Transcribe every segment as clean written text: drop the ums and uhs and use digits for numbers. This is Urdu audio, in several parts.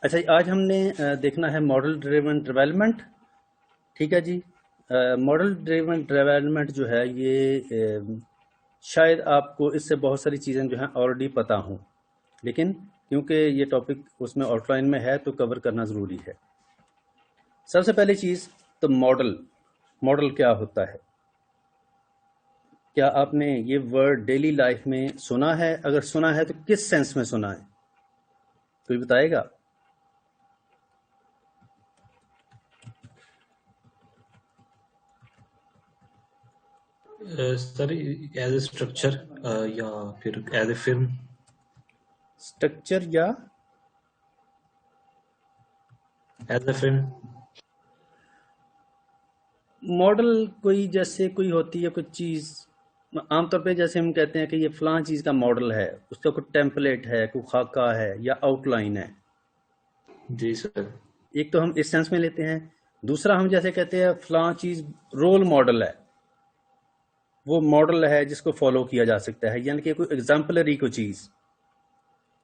اچھا آج ہم نے دیکھنا ہے ماڈل ڈریون ڈیولپمنٹ. ٹھیک ہے جی. ماڈل ڈریون ڈیولپمنٹ جو ہے یہ شاید آپ کو اس سے بہت ساری چیزیں جو ہیں آلریڈی پتہ ہوں، لیکن کیونکہ یہ ٹاپک اس میں آؤٹ لائن میں ہے تو کور کرنا ضروری ہے. سب سے پہلی چیز تو ماڈل کیا ہوتا ہے؟ کیا آپ نے یہ ورڈ ڈیلی لائف میں سنا ہے؟ اگر سنا ہے تو کس سینس میں سنا ہے؟ کوئی بتائے گا؟ سر ایز اے اسٹرکچر یا پھر ایز اے فلم. اسٹرکچر یا ایز اے فلم. ماڈل کوئی جیسے کوئی ہوتی ہے کوئی چیز، عام طور پہ جیسے ہم کہتے ہیں کہ یہ فلاں چیز کا ماڈل ہے، اس کا کوئی ٹیمپلیٹ ہے، کوئی خاکہ ہے یا آؤٹ لائن ہے. جی سر. ایک تو ہم اس سینس میں لیتے ہیں. دوسرا ہم جیسے کہتے ہیں فلاں چیز رول ماڈل ہے، وہ ماڈل ہے جس کو فالو کیا جا سکتا ہے، یعنی کہ کوئی ایگزامپلری کوئی چیز.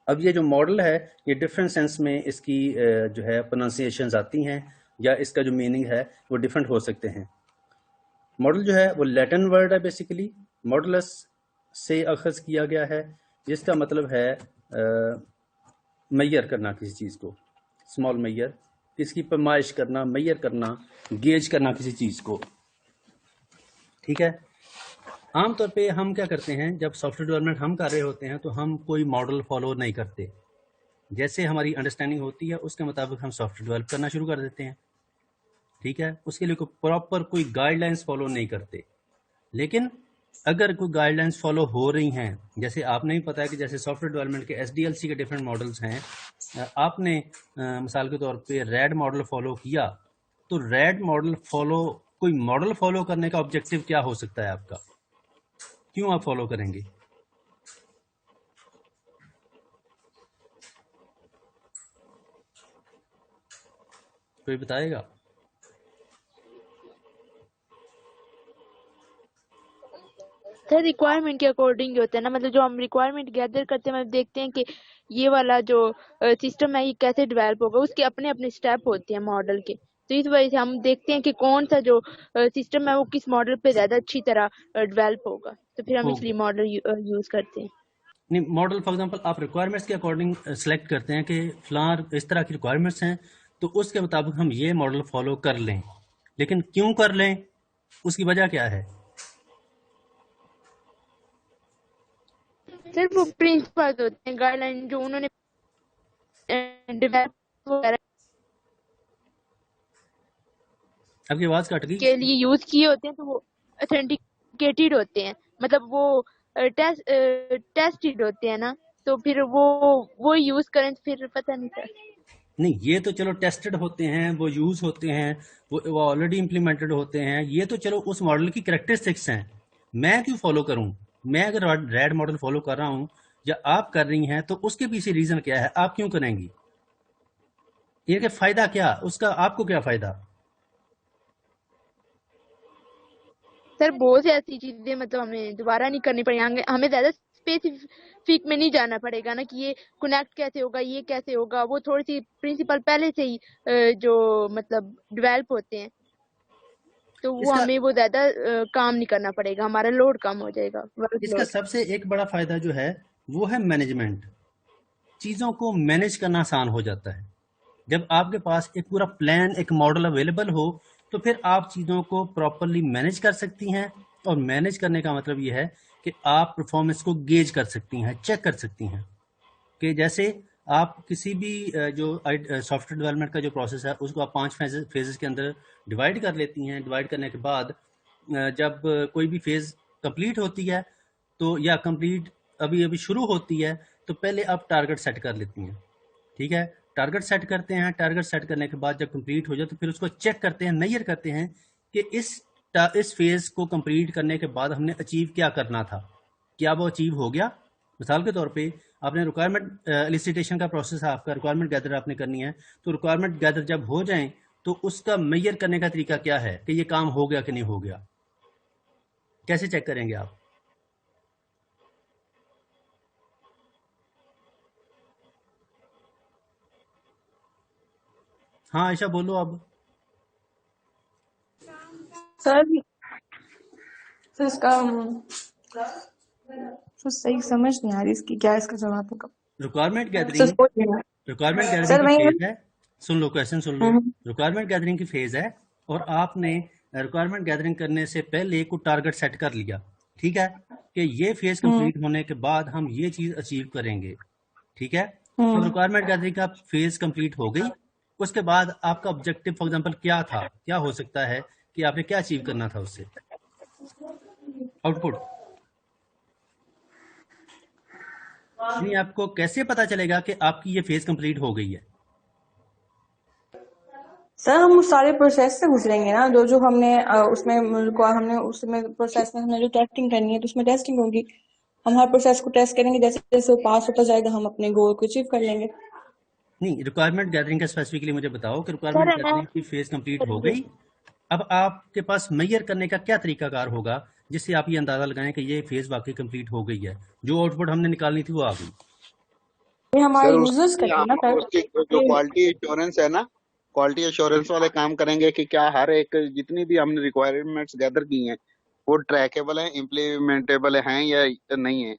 اب یہ جو ماڈل ہے یہ ڈفرینٹ سینس میں اس کی جو ہے پروننسیشنز آتی ہیں یا اس کا جو میننگ ہے وہ ڈفرینٹ ہو سکتے ہیں. ماڈل جو ہے وہ لیٹن ورڈ ہے، بیسیکلی ماڈلس سے اخذ کیا گیا ہے، جس کا مطلب ہے میئر کرنا کسی چیز کو، اسمال میئر، اس کی پیمائش کرنا، میئر کرنا، گیج کرنا کسی چیز کو. ٹھیک ہے. عام طور پہ ہم کیا کرتے ہیں جب سافٹ ویئر ڈیولپمنٹ ہم کر رہے ہوتے ہیں تو ہم کوئی ماڈل فالو نہیں کرتے. جیسے ہماری انڈرسٹینڈنگ ہوتی ہے اس کے مطابق ہم سافٹ ویئر ڈیولپ کرنا شروع کر دیتے ہیں. ٹھیک ہے. اس کے لیے کوئی پراپر کوئی گائیڈ لائنس فالو نہیں کرتے. لیکن اگر کوئی گائیڈ لائنس فالو ہو رہی ہیں، جیسے آپ نے بھی پتا ہے کہ جیسے سافٹ ویئر ڈیولپمنٹ کے SDLC کے ڈفرینٹ ماڈلس ہیں، آپ نے مثال کے طور پہ ریڈ ماڈل فالو کیا تو ریڈ ماڈل فالو، کوئی ماڈل فالو کرنے کا آبجیکٹو کیا ہو سکتا ہے آپ کا؟ کیوں آپ فالو کریں گے؟ کوئی بتائے گا؟ سر ریکوائرمنٹ کے اکارڈنگ ہوتا ہے نا، مطلب جو ہم ریکوائرمنٹ گیدر کرتے ہیں، مطلب دیکھتے ہیں کہ یہ والا جو سسٹم ہے یہ کیسے ڈیولپ ہوگا، اس کے اپنے اپنے اسٹیپ ہوتے ہیں ماڈل کے. تو اس وجہ سے ہم دیکھتے ہیں کہ کون سا جو سسٹم ہے وہ کس ماڈل پہ زیادہ اچھی طرح ڈیولپ ہوگا، تو پھر ہم اس لیے ماڈل یوز کرتے ہیں. نہیں، ماڈل فار ایگزامپل آپ ریکوائرمنٹس کے اکارڈنگ سلیکٹ کرتے ہیں کہ فلاں اس طرح کی ریکوائرمنٹس ہیں تو اس کے مطابق ہم یہ ماڈل فالو کر لیں. لیکن کیوں کر لیں؟ اس کی وجہ کیا ہے؟ صرف وہ پرنسپلز ہوتے ہیں، گائیڈ لائن جو انہوں نے ڈیولپ آپ کی آواز کٹ گئی. کے لیے یوز کیے ہوتے ہیں تو وہ اتھینٹیکیٹڈ ہوتے ہیں، مطلب وہ ٹیسٹڈ ہوتے ہیں نا، تو پھر وہ یوز کریں تو پھر پتہ نہیں سر. نہیں، یہ تو چلو ٹیسٹڈ ہوتے ہیں، وہ یوز ہوتے ہیں، وہ آلریڈی امپلیمنٹڈ ہوتے ہیں، یہ تو چلو اس ماڈل کی کریکٹرسٹکس ہیں. میں کیوں فالو کروں؟ میں اگر ریڈ ماڈل فالو کر رہا ہوں یا آپ کر رہی ہیں تو اس کے پیچھے ریزن کیا ہے؟ آپ کیوں کریں گی؟ یہ کہ فائدہ کیا اس کا؟ آپ کو کیا فائدہ؟ سر بہت سی ایسی چیزیں مطلب ہمیں دوبارہ نہیں کرنی پڑیں، ہمیں زیادہ اسپیسیفک میں نہیں جانا پڑے گا نا کہ یہ کنیکٹ کیسے ہوگا، یہ کیسے ہوگا. وہ تھوڑی سی پرنسپل پہلے سے ہی جو مطلب ڈیولپ ہوتے ہیں تو اس وہ کا ہمیں وہ زیادہ کام نہیں کرنا پڑے گا، ہمارا لوڈ کم ہو جائے گا، ورک اس کا لوڈ. سب سے ایک بڑا فائدہ جو ہے وہ ہے مینجمنٹ. چیزوں کو مینج کرنا آسان ہو جاتا ہے. جب آپ کے پاس ایک پورا پلان، ایک ماڈل اویلیبل ہو تو پھر آپ چیزوں کو پراپرلی مینج کر سکتی ہیں. اور مینج کرنے کا مطلب یہ ہے کہ آپ پرفارمنس کو گیج کر سکتی ہیں، چیک کر سکتی ہیں. کہ جیسے آپ کسی بھی جو سافٹ ویئر ڈیولپمنٹ کا جو پروسیس ہے اس کو آپ 5 فیزز کے اندر ڈیوائڈ کر لیتی ہیں. ڈیوائڈ کرنے کے بعد جب کوئی بھی فیز کمپلیٹ ہوتی ہے تو یا کمپلیٹ ابھی شروع ہوتی ہے تو پہلے آپ ٹارگٹ سیٹ کر لیتی ہیں. ٹھیک ہے. ٹارگٹ سیٹ کرتے ہیں. ٹارگٹ سیٹ کرنے کے بعد جب کمپلیٹ ہو جائے تو پھر اس کو چیک کرتے ہیں، میئر کرتے ہیں کہ اس فیز کو کمپلیٹ کرنے کے بعد ہم نے اچیو کیا کرنا تھا، کیا وہ اچیو ہو گیا. مثال کے طور پہ آپ نے ریکوائرمنٹ الیسیٹیشن کا پروسیس ہے، آپ کا ریکوائرمنٹ گیدر آپ نے کرنی ہے، تو ریکوائرمنٹ گیدر جب ہو جائیں تو اس کا میئر کرنے کا طریقہ کیا ہے کہ یہ کام ہو گیا کہ نہیں ہو گیا؟ کیسے چیک کریں گے آپ؟ ہاں عائشہ بولو اب. سر اس کا صحیح سمجھ نہیں آ رہی اس کی، کیا اس کا جواب ہوگا؟ ریکوائرمنٹ سر گیدرنگ سر کی وہی فیز ہے. سن لو کویشچن سن لو. ریکوائرمنٹ گیدرنگ کی فیز ہے اور آپ نے ریکوائرمنٹ گیدرنگ کرنے سے پہلے کوئی ٹارگٹ سیٹ کر لیا، ٹھیک ہے، کہ یہ فیز کمپلیٹ ہونے کے بعد ہم یہ چیز اچیو کریں گے، ٹھیک ہے. تو ریکوائرمنٹ گیدرنگ کا فیز کمپلیٹ ہو گئی، اس کے بعد آپ کا آبجیکٹو فار ایگزامپل کیا تھا، کیا ہو سکتا ہے کہ آپ نے کیا اچیو کرنا تھا اس سے آؤٹ پٹ. یعنی آپ کو کیسے پتا چلے گا کہ آپ کی یہ فیز کمپلیٹ ہو گئی ہے؟ سر ہم سارے پروسیس سے گزریں گے نا، جو ہم نے اس میں پروسیس میں ہم نے جو ٹیسٹنگ کرنی ہے تو اس میں ٹیسٹنگ ہوگی. ہم ہر پروسیس کو ٹیسٹ کریں گے، جیسے جیسے وہ پاس ہوتا جائے گا ہم اپنے گول کو اچیو کر لیں گے. نہیں، ریکوائرمنٹ گیدرنگ کا اسپیسیفکلی مجھے بتاؤ کہ سر ریکوائرمنٹ میں گیدرنگ کی فیز کمپلیٹ ہو گئی، اب آپ کے پاس میئر کرنے کا کیا طریقہ کار ہوگا جس سے آپ یہ اندازہ لگائیں کہ یہ فیز واقعی کمپلیٹ ہو گئی ہے، جو آؤٹ پٹ ہم نے نکالنی تھی وہ آ گئی. یہ ہمارے سر یوزرز کرتے ہیں نا سر. اس کی جو کوالٹی ایشورنس ہے نا، کوالٹی ایشورنس والے کام کریں گے کہ کیا ہر ایک جتنی بھی ہم نے ریکوائرمنٹس گیدر کی ہیں وہ ٹریکیبل ہیں، امپلیمنٹیبل ہیں یا نہیں ہیں.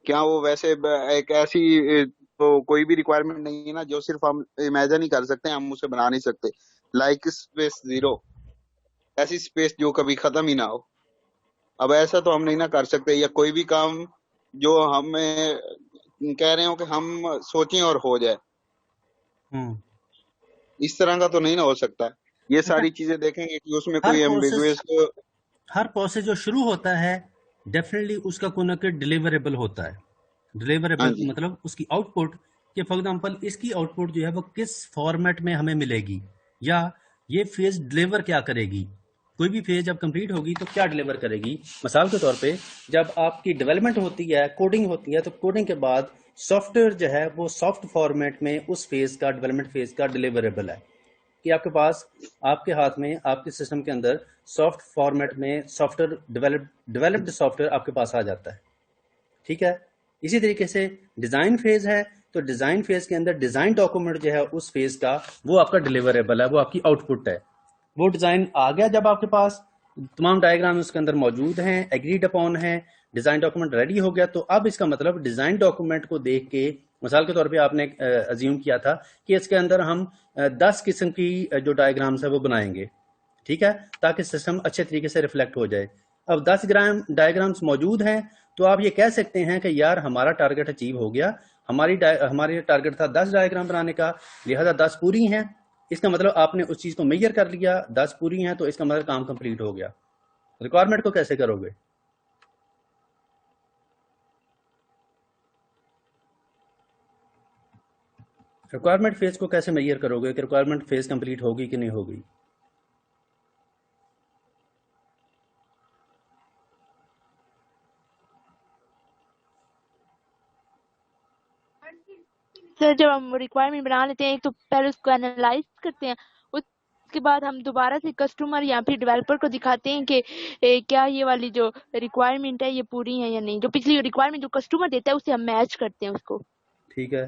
کیا وہ ویسے ایک ایسی تو کوئی بھی ریکوائرمنٹ نہیں ہے نا جو صرف ہم امیجن ہی کر سکتے ہیں، ہم اسے بنا نہیں سکتے. لائک اسپیس زیرو، ایسی اسپیس جو کبھی ختم ہی نہ ہو. اب ایسا تو ہم نہیں نہ کر سکتے، یا کوئی بھی کام جو ہمیں کہہ رہے ہوں کہ ہم سوچیں اور ہو جائے، اس طرح کا تو نہیں نہ ہو سکتا. یہ ساری چیزیں دیکھیں گے کہ اس میں کوئی ایمبیگوئس ہر پروسیس جو شروع ہوتا ہے ڈیفینیٹلی اس کا کوئی نہ کوئی ڈیلیوریبل ہوتا ہے. ڈیلیوریبل مطلب اس کی آؤٹ پٹ، کہ فار ایگزامپل اس کی آؤٹ پٹ جو ہے وہ کس فارمیٹ میں ہمیں ملے گی، یا یہ فیز ڈیلیور کیا کرے گی. کوئی بھی فیز جب کمپلیٹ ہوگی تو کیا ڈیلیور کرے گی. مثال کے طور پہ جب آپ کی ڈیولپمنٹ ہوتی ہے، کوڈنگ ہوتی ہے، تو کوڈنگ کے بعد سافٹ ویئر جو ہے وہ سافٹ فارمیٹ میں اس فیز کا، ڈیولپمنٹ فیز کا ڈیلیوریبل ہے، کہ آپ کے پاس، آپ کے ہاتھ میں، آپ کے سسٹم کے اندر سافٹ فارمیٹ میں soft where developed soft where آپ کے پاس آ جاتا ہے، ٹھیک ہے. اسی طریقے سے ڈیزائن فیز ہے، تو ڈیزائن فیز کے اندر ڈیزائن ڈاکومنٹ جو ہے اس فیز کا وہ آپ کا ڈیلیوریبل ہے، وہ آپ کی آؤٹ پٹ ہے. وہ ڈیزائن آ گیا جب آپ کے پاس تمام ڈائیگرام اس کے اندر موجود ہیں، ایگریڈ اپون ہیں، ڈیزائن ڈاکومنٹ ریڈی ہو گیا، تو اب اس کا مطلب ڈیزائن ڈاکومنٹ کو دیکھ کے مثال کے طور پہ آپ نے ازیوم کیا تھا کہ اس کے اندر ہم 10 قسم کی جو ڈائیگرامس ہے وہ بنائیں گے، ٹھیک ہے، تاکہ سسٹم اچھے طریقے سے ریفلیکٹ ہو جائے. اب 10 ڈائیگرامس موجود ہیں تو آپ یہ کہہ سکتے ہیں کہ یار ہمارا ٹارگٹ اچیو ہو گیا، ہماری ٹارگٹ تھا 10 ڈائیگرام بنانے کا، لہذا 10 پوری ہیں. اس کا مطلب آپ نے اس چیز کو میئر کر لیا، 10 پوری ہیں، تو اس کا مطلب کام کمپلیٹ ہو گیا. ریکوائرمنٹ کو کیسے کرو گے؟ ریکوائرمنٹ فیز کو کیسے میئر کرو گے کہ ریکوائرمنٹ فیز کمپلیٹ ہوگی کہ نہیں ہوگی؟ سر جب ہم ریکوائرمنٹ بنا لیتے ہیں، ایک تو پہلے اس کو انالائز کرتے ہیں، اس کے بعد ہم دوبارہ سے کسٹمر یا پھر ڈیولپر کو دکھاتے ہیں کہ کیا یہ والی جو ریکوائرمنٹ ہے یہ پوری ہے یا نہیں. جو پچھلی ریکوائرمنٹ جو کسٹمر دیتا ہے اسے ہم میچ کرتے ہیں اس کو. ٹھیک ہے،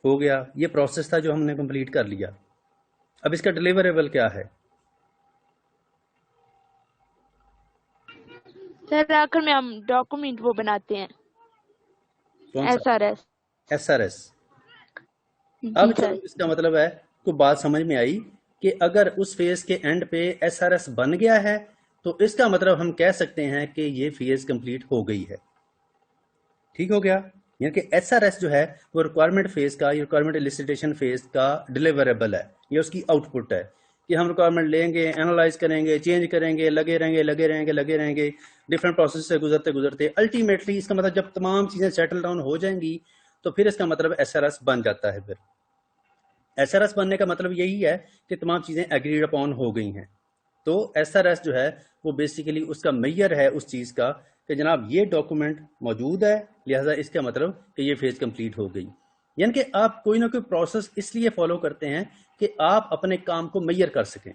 ہو گیا. یہ پروسیس تھا جو ہم نے کمپلیٹ کر لیا. اب اس کا ڈیلیوریبل کیا ہے؟ سر آخر میں ہم ڈاکومنٹ وہ بناتے ہیں، S R S. S R S. اب چلو اس کا مطلب ہے کوئی بات سمجھ میں آئی کہ اگر اس فیز کے اینڈ پہ ایس آر ایس بن گیا ہے تو اس کا مطلب ہم کہہ سکتے ہیں کہ یہ فیز کمپلیٹ ہو گئی ہے. ٹھیک ہو گیا. یعنی کہ ایس آر ایس جو ہے وہ ریکوائرمنٹ فیز کا، ریکوائرمنٹ الیسیٹیشن فیز کا ڈیلیوریبل ہے، یہ اس کی آؤٹ پٹ ہے کہ ہم ریکوائرمنٹ لیں گے، اینالائز کریں گے، چینج کریں گے، لگے رہیں گے ڈفرینٹ پروسیس سے گزرتے الٹیمیٹلی اس کا مطلب جب تمام چیزیں سیٹل ڈاؤن ہو جائیں گی تو پھر اس کا مطلب ایس آر ایس بن جاتا ہے. پھر ایس آر ایس بننے کا مطلب یہی ہے کہ تمام چیزیں ایگریڈ اپون ہو گئی ہیں. تو ایس آر ایس جو ہے وہ بیسیکلی اس کا میئر ہے اس چیز کا کہ جناب یہ ڈاکومنٹ موجود ہے، لہذا اس کا مطلب کہ یہ فیز کمپلیٹ ہو گئی. یعنی کہ آپ کوئی نہ کوئی پروسیس اس لیے فالو کرتے ہیں کہ آپ اپنے کام کو میئر کر سکیں،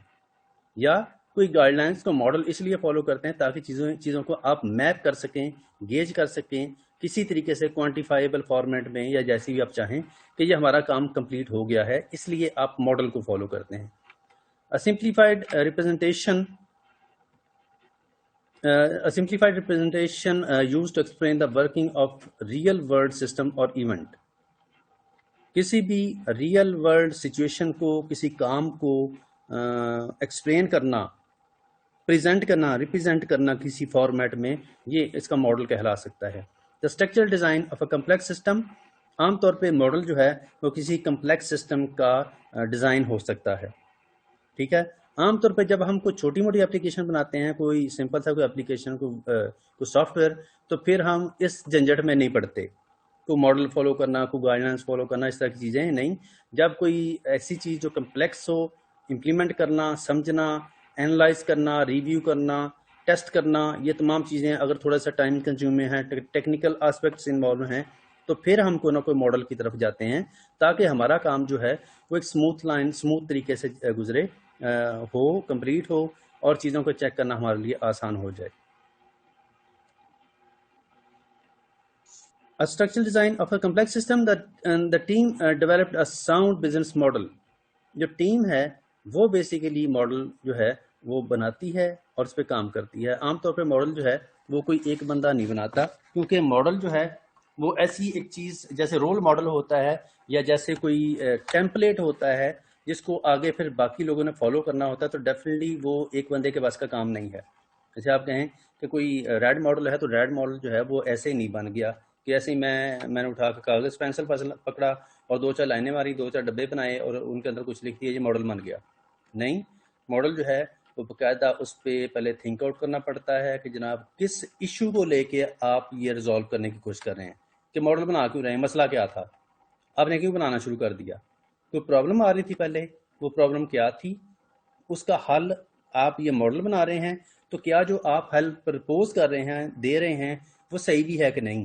یا کوئی گائیڈ لائنس کو ماڈل اس لیے فالو کرتے ہیں تاکہ چیزوں کو آپ میپ کر سکیں، گیج کر سکیں کسی طریقے سے کوانٹیفائیبل فارمیٹ میں یا جیسی بھی آپ چاہیں کہ یہ ہمارا کام کمپلیٹ ہو گیا ہے، اس لیے آپ ماڈل کو فالو کرتے ہیں. A simplified representation used to explain the working of real world system or event. کسی بھی ریئل ورلڈ سچویشن کو، کسی کام کو ایکسپلین کرنا، پریزنٹ کرنا، ریپرزینٹ کرنا کسی فارمیٹ میں، یہ اس کا ماڈل کہلا سکتا ہے. The structural design of a complex system, عام طور پہ ماڈل جو ہے وہ کسی کمپلیکس سسٹم کا ڈیزائن ہو سکتا ہے. ٹھیک ہے، عام طور پہ جب ہم کوئی چھوٹی موٹی اپلیکیشن بناتے ہیں، کوئی سمپل سا کوئی اپلیکیشن، کوئی سافٹ ویئر، تو پھر ہم اس جھنجٹ میں نہیں پڑتے، کوئی ماڈل فالو کرنا، کوئی گائیڈ لائنس فالو کرنا، اس طرح کی چیزیں نہیں. جب کوئی ایسی چیز جو کمپلیکس ہو، امپلیمنٹ کرنا، سمجھنا، اینالائز کرنا، ریویو کرنا، ٹیسٹ کرنا، یہ تمام چیزیں اگر تھوڑا سا ٹائم کنزیومنگ ہیں، ٹیکنیکل آسپیکٹس انوالو ہیں، تو پھر ہم کوئی نہ کوئی ماڈل کی طرف جاتے ہیں تاکہ ہمارا کام جو ہے وہ ایک اسموتھ طریقے سے گزرے ہو، کمپلیٹ ہو، اور چیزوں کو چیک کرنا ہمارے لیے آسان ہو جائے. A structural design of a complex system that the team developed a sound business model. جو ٹیم ہے وہ بیسیکلی ماڈل جو ہے وہ بناتی ہے اور اس پہ کام کرتی ہے. عام طور پہ ماڈل جو ہے وہ کوئی ایک بندہ نہیں بناتا، کیونکہ ماڈل جو ہے وہ ایسی ایک چیز جیسے رول ماڈل ہوتا ہے یا جیسے کوئی ٹیمپلیٹ ہوتا ہے جس کو آگے پھر باقی لوگوں نے فالو کرنا ہوتا ہے، تو ڈیفینیٹلی وہ ایک بندے کے بس کا کام نہیں ہے. جیسے آپ کہیں کہ کوئی ریڈ ماڈل ہے، تو ریڈ ماڈل جو ہے وہ ایسے ہی نہیں بن گیا کہ ایسے ہی میں نے اٹھا کے کاغذ پینسل پکڑا اور دو چار لائنیں ماری، دو چار ڈبے بنائے اور ان کے اندر کچھ لکھ دیا، یہ ماڈل بن گیا. نہیں، ماڈل جو ہے وہ باقاعدہ اس پہ پہلے تھنک آؤٹ کرنا پڑتا ہے کہ جناب کس ایشو کو لے کے آپ یہ ریزالو کرنے کی کوشش کر رہے ہیں، کہ ماڈل بنا کیوں رہے ہیں، مسئلہ کیا تھا، آپ نے کیوں بنانا شروع کر دیا، کوئی پرابلم آ رہی تھی پہلے، وہ پرابلم کیا تھی، اس کا حل آپ یہ ماڈل بنا رہے ہیں، تو کیا جو آپ حل پرپوز کر رہے ہیں، دے رہے ہیں، وہ صحیح بھی ہے کہ نہیں.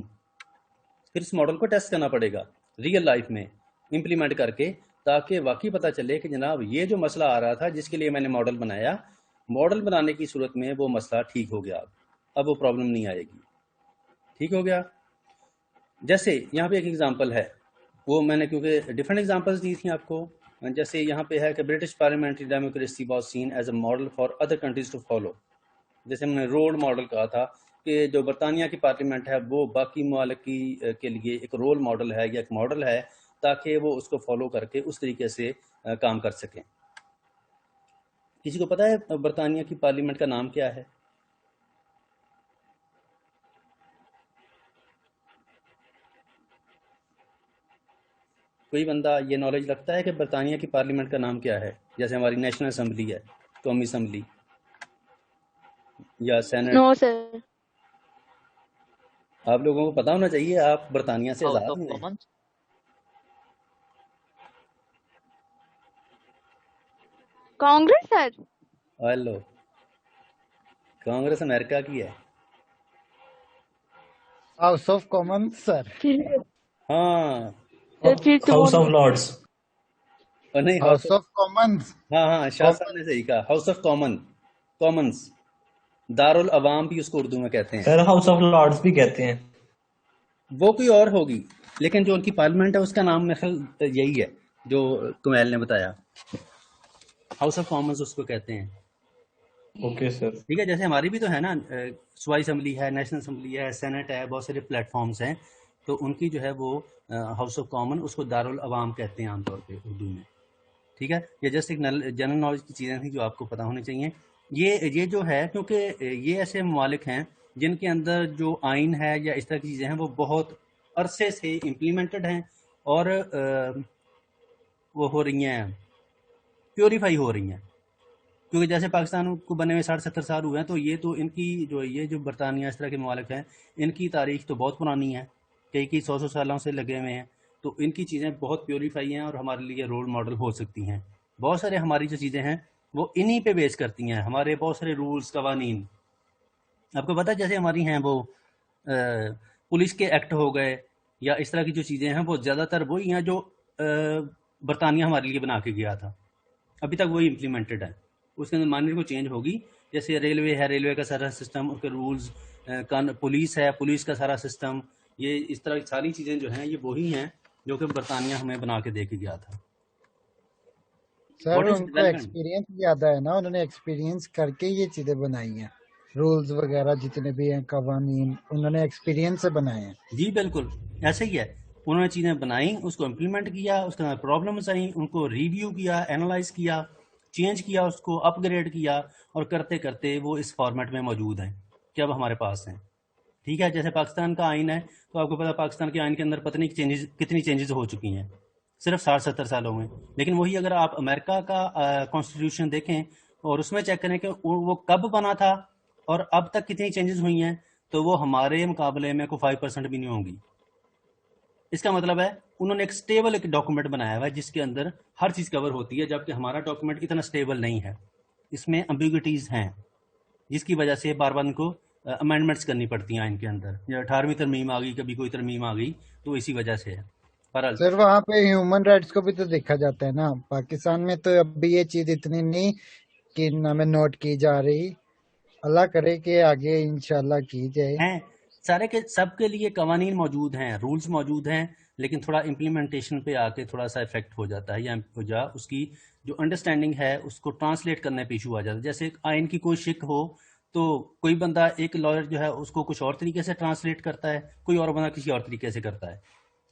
پھر اس ماڈل کو ٹیسٹ کرنا پڑے گا ریئل لائف میں امپلیمنٹ کر کے، تاکہ واقعی پتہ چلے کہ جناب یہ جو مسئلہ آ رہا تھا جس کے لیے میں نے ماڈل بنایا، ماڈل بنانے کی صورت میں وہ مسئلہ ٹھیک ہو گیا، اب وہ پرابلم نہیں آئے گی. ٹھیک ہو گیا. جیسے یہاں پہ ایک ایگزامپل ہے، وہ میں نے کیونکہ ڈفرینٹ ایگزامپلس دی تھیں آپ کو. جیسے یہاں پہ ہے کہ British parliamentary democracy was seen as a model for other countries to follow. جیسے ہم نے رول ماڈل کہا تھا کہ جو برطانیہ کی پارلیمنٹ ہے وہ باقی ممالک کے لیے ایک رول ماڈل ہے یا ایک ماڈل ہے، تاکہ وہ اس کو فالو کر کے اس طریقے سے کام کر سکیں. کسی کو پتا ہے برطانیہ کی پارلیمنٹ کا نام کیا ہے؟ کوئی بندہ یہ نالج رکھتا ہے کہ برطانیہ کی پارلیمنٹ کا نام کیا ہے؟ جیسے ہماری نیشنل اسمبلی ہے، قومی اسمبلی یا سینٹ. نو سر. آپ لوگوں کو پتا ہونا چاہیے، آپ برطانیہ سے ہاؤس آزاد آف ہوئے. کامنس. کانگریس سر. ہیلو، کانگریس امریکہ کی ہے. ہاؤس آف کامن سر. ہاں پھر تو ہاؤس آف لارڈس. نہیں، ہاؤس آف کامن. ہاں شاہ صاحب نے صحیح کہا، ہاؤس آف کامنس. دارالعوام بھی اس کو اردو میں کہتے ہیں. سر ہاؤس آف لارڈس بھی کہتے ہیں. وہ کوئی اور ہوگی، لیکن جو ان کی پارلیمنٹ ہے اس کا نام میرے خیال یہی ہے جو کمیل نے بتایا. ہاؤس آف کامنس اس کو کہتے ہیں. Okay sir. ٹھیک ہے. جیسے ہماری بھی تو ہے نا، صوبائی اسمبلی ہے، نیشنل اسمبلی ہے، سینٹ ہے، بہت سارے پلیٹ فارمز ہیں، تو ان کی جو ہے وہ ہاؤس آف کامن، اس کو دارالعوام کہتے ہیں عام طور پہ اردو میں. ٹھیک ہے. یہ جسٹ ایک جنرل نالج کی چیزیں تھیں جو آپ کو پتہ ہونی چاہیے. یہ جو ہے، کیونکہ یہ ایسے ممالک ہیں جن کے اندر جو آئین ہے یا اس طرح کی چیزیں ہیں وہ بہت عرصے سے امپلیمنٹڈ ہیں اور وہ ہو رہی ہیں، پیوریفائی ہو رہی ہیں. کیونکہ جیسے پاکستان کو بنے ہوئے 60-70 سال ہوئے ہیں، تو یہ تو ان کی جو برطانیہ اس طرح کے ممالک ہیں، ان کی تاریخ تو بہت پرانی ہے، کئی 100 سالوں سے لگے ہوئے ہیں. تو ان کی چیزیں بہت پیوریفائی ہیں اور ہمارے لیے رول ماڈل ہو سکتی ہیں. بہت سارے ہماری جو چیزیں ہیں وہ انہی پہ بیس کرتی ہیں. ہمارے بہت سارے رولز، قوانین آپ کو پتہ ہے، جیسے ہماری ہیں وہ پولیس کے ایکٹ ہو گئے یا اس طرح کی جو چیزیں ہیں، وہ زیادہ تر وہی ہیں جو برطانیہ ہمارے لیے بنا کے گیا تھا، ابھی تک وہی امپلیمنٹڈ ہے. اس کے اندر ماننے کو چینج ہوگی. جیسے ریلوے ہے، ریلوے کا سارا سسٹم، اس کے رولز، پولیس ہے، پولیس کا سارا سسٹم، یہ اس طرح کی ساری چیزیں جو ہیں یہ وہی ہیں جو کہ برطانیہ ہمیں بنا کے دے کے گیا تھا. سر واٹ از ان کو ڈیولپمنٹ؟ ایکسپیرینس زیادہ ہے نا, انہوں نے ایکسپیرینس کر کے یہ چیزیں بنائی ہیں, رولز وغیرہ جتنے بھی ہیں قوانین انہوں نے ایکسپیرینس سے بنائے ہیں. جی بالکل ایسے ہی ہے. انہوں نے چیزیں بنائیں, اس کو امپلیمنٹ کیا, اس کے اندر پرابلمس آئیں, ان کو ریویو کیا, اینالائز کیا, چینج کیا, اس کو اپ گریڈ کیا, اور کرتے کرتے وہ اس فارمیٹ میں موجود ہیں کہ اب ہمارے پاس ہیں. ٹھیک ہے, جیسے پاکستان کا آئین ہے تو آپ کو پتا پاکستان کے آئین کے اندر پتہ نہیں کتنی چینجز ہو چکی ہیں صرف 60-70 سالوں میں. لیکن وہی اگر آپ امریکہ کا کانسٹیٹیوشن دیکھیں اور اس میں چیک کریں کہ وہ کب بنا تھا اور اب تک کتنی چینجز ہوئی ہیں, تو وہ ہمارے مقابلے میں کوئی 5% بھی نہیں ہوں گی. اس کا مطلب ہے انہوں نے ایک سٹیبل ایک ڈاکومنٹ بنایا ہوا ہے جس کے اندر ہر چیز کور ہوتی ہے, جبکہ ہمارا ڈاکومنٹ اتنا سٹیبل نہیں ہے. اس میں امبیگوٹیز ہیں جس کی وجہ سے بار بار ان کو امینڈمنٹس کرنی پڑتی ہیں ان کے اندر. 18ویں ترمیم آ گئی, کبھی کوئی ترمیم آ گئی, تو اسی وجہ سے ہے. بہرحال سر وہاں پہ ہیومن رائٹس کو بھی تو دیکھا جاتا ہے نا, پاکستان میں تو اب بھی یہ چیز اتنی نہیں کہ ہمیں نوٹ کی جا رہی. اللہ کرے کہ آگے انشاءاللہ کی جائے. ہیں سارے کے سب کے لیے قوانین موجود ہیں, رولز موجود ہیں, لیکن تھوڑا امپلیمنٹیشن پہ آ کے تھوڑا سا افیکٹ ہو جاتا ہے, یا اس کی جو انڈرسٹینڈنگ ہے اس کو ٹرانسلیٹ کرنے پہ ایشو آ جاتا ہے. جیسے آئین کی کوئی شک ہو تو کوئی بندہ ایک لائر جو ہے اس کو کچھ اور طریقے سے ٹرانسلیٹ کرتا ہے, کوئی اور بندہ کسی اور طریقے سے کرتا ہے,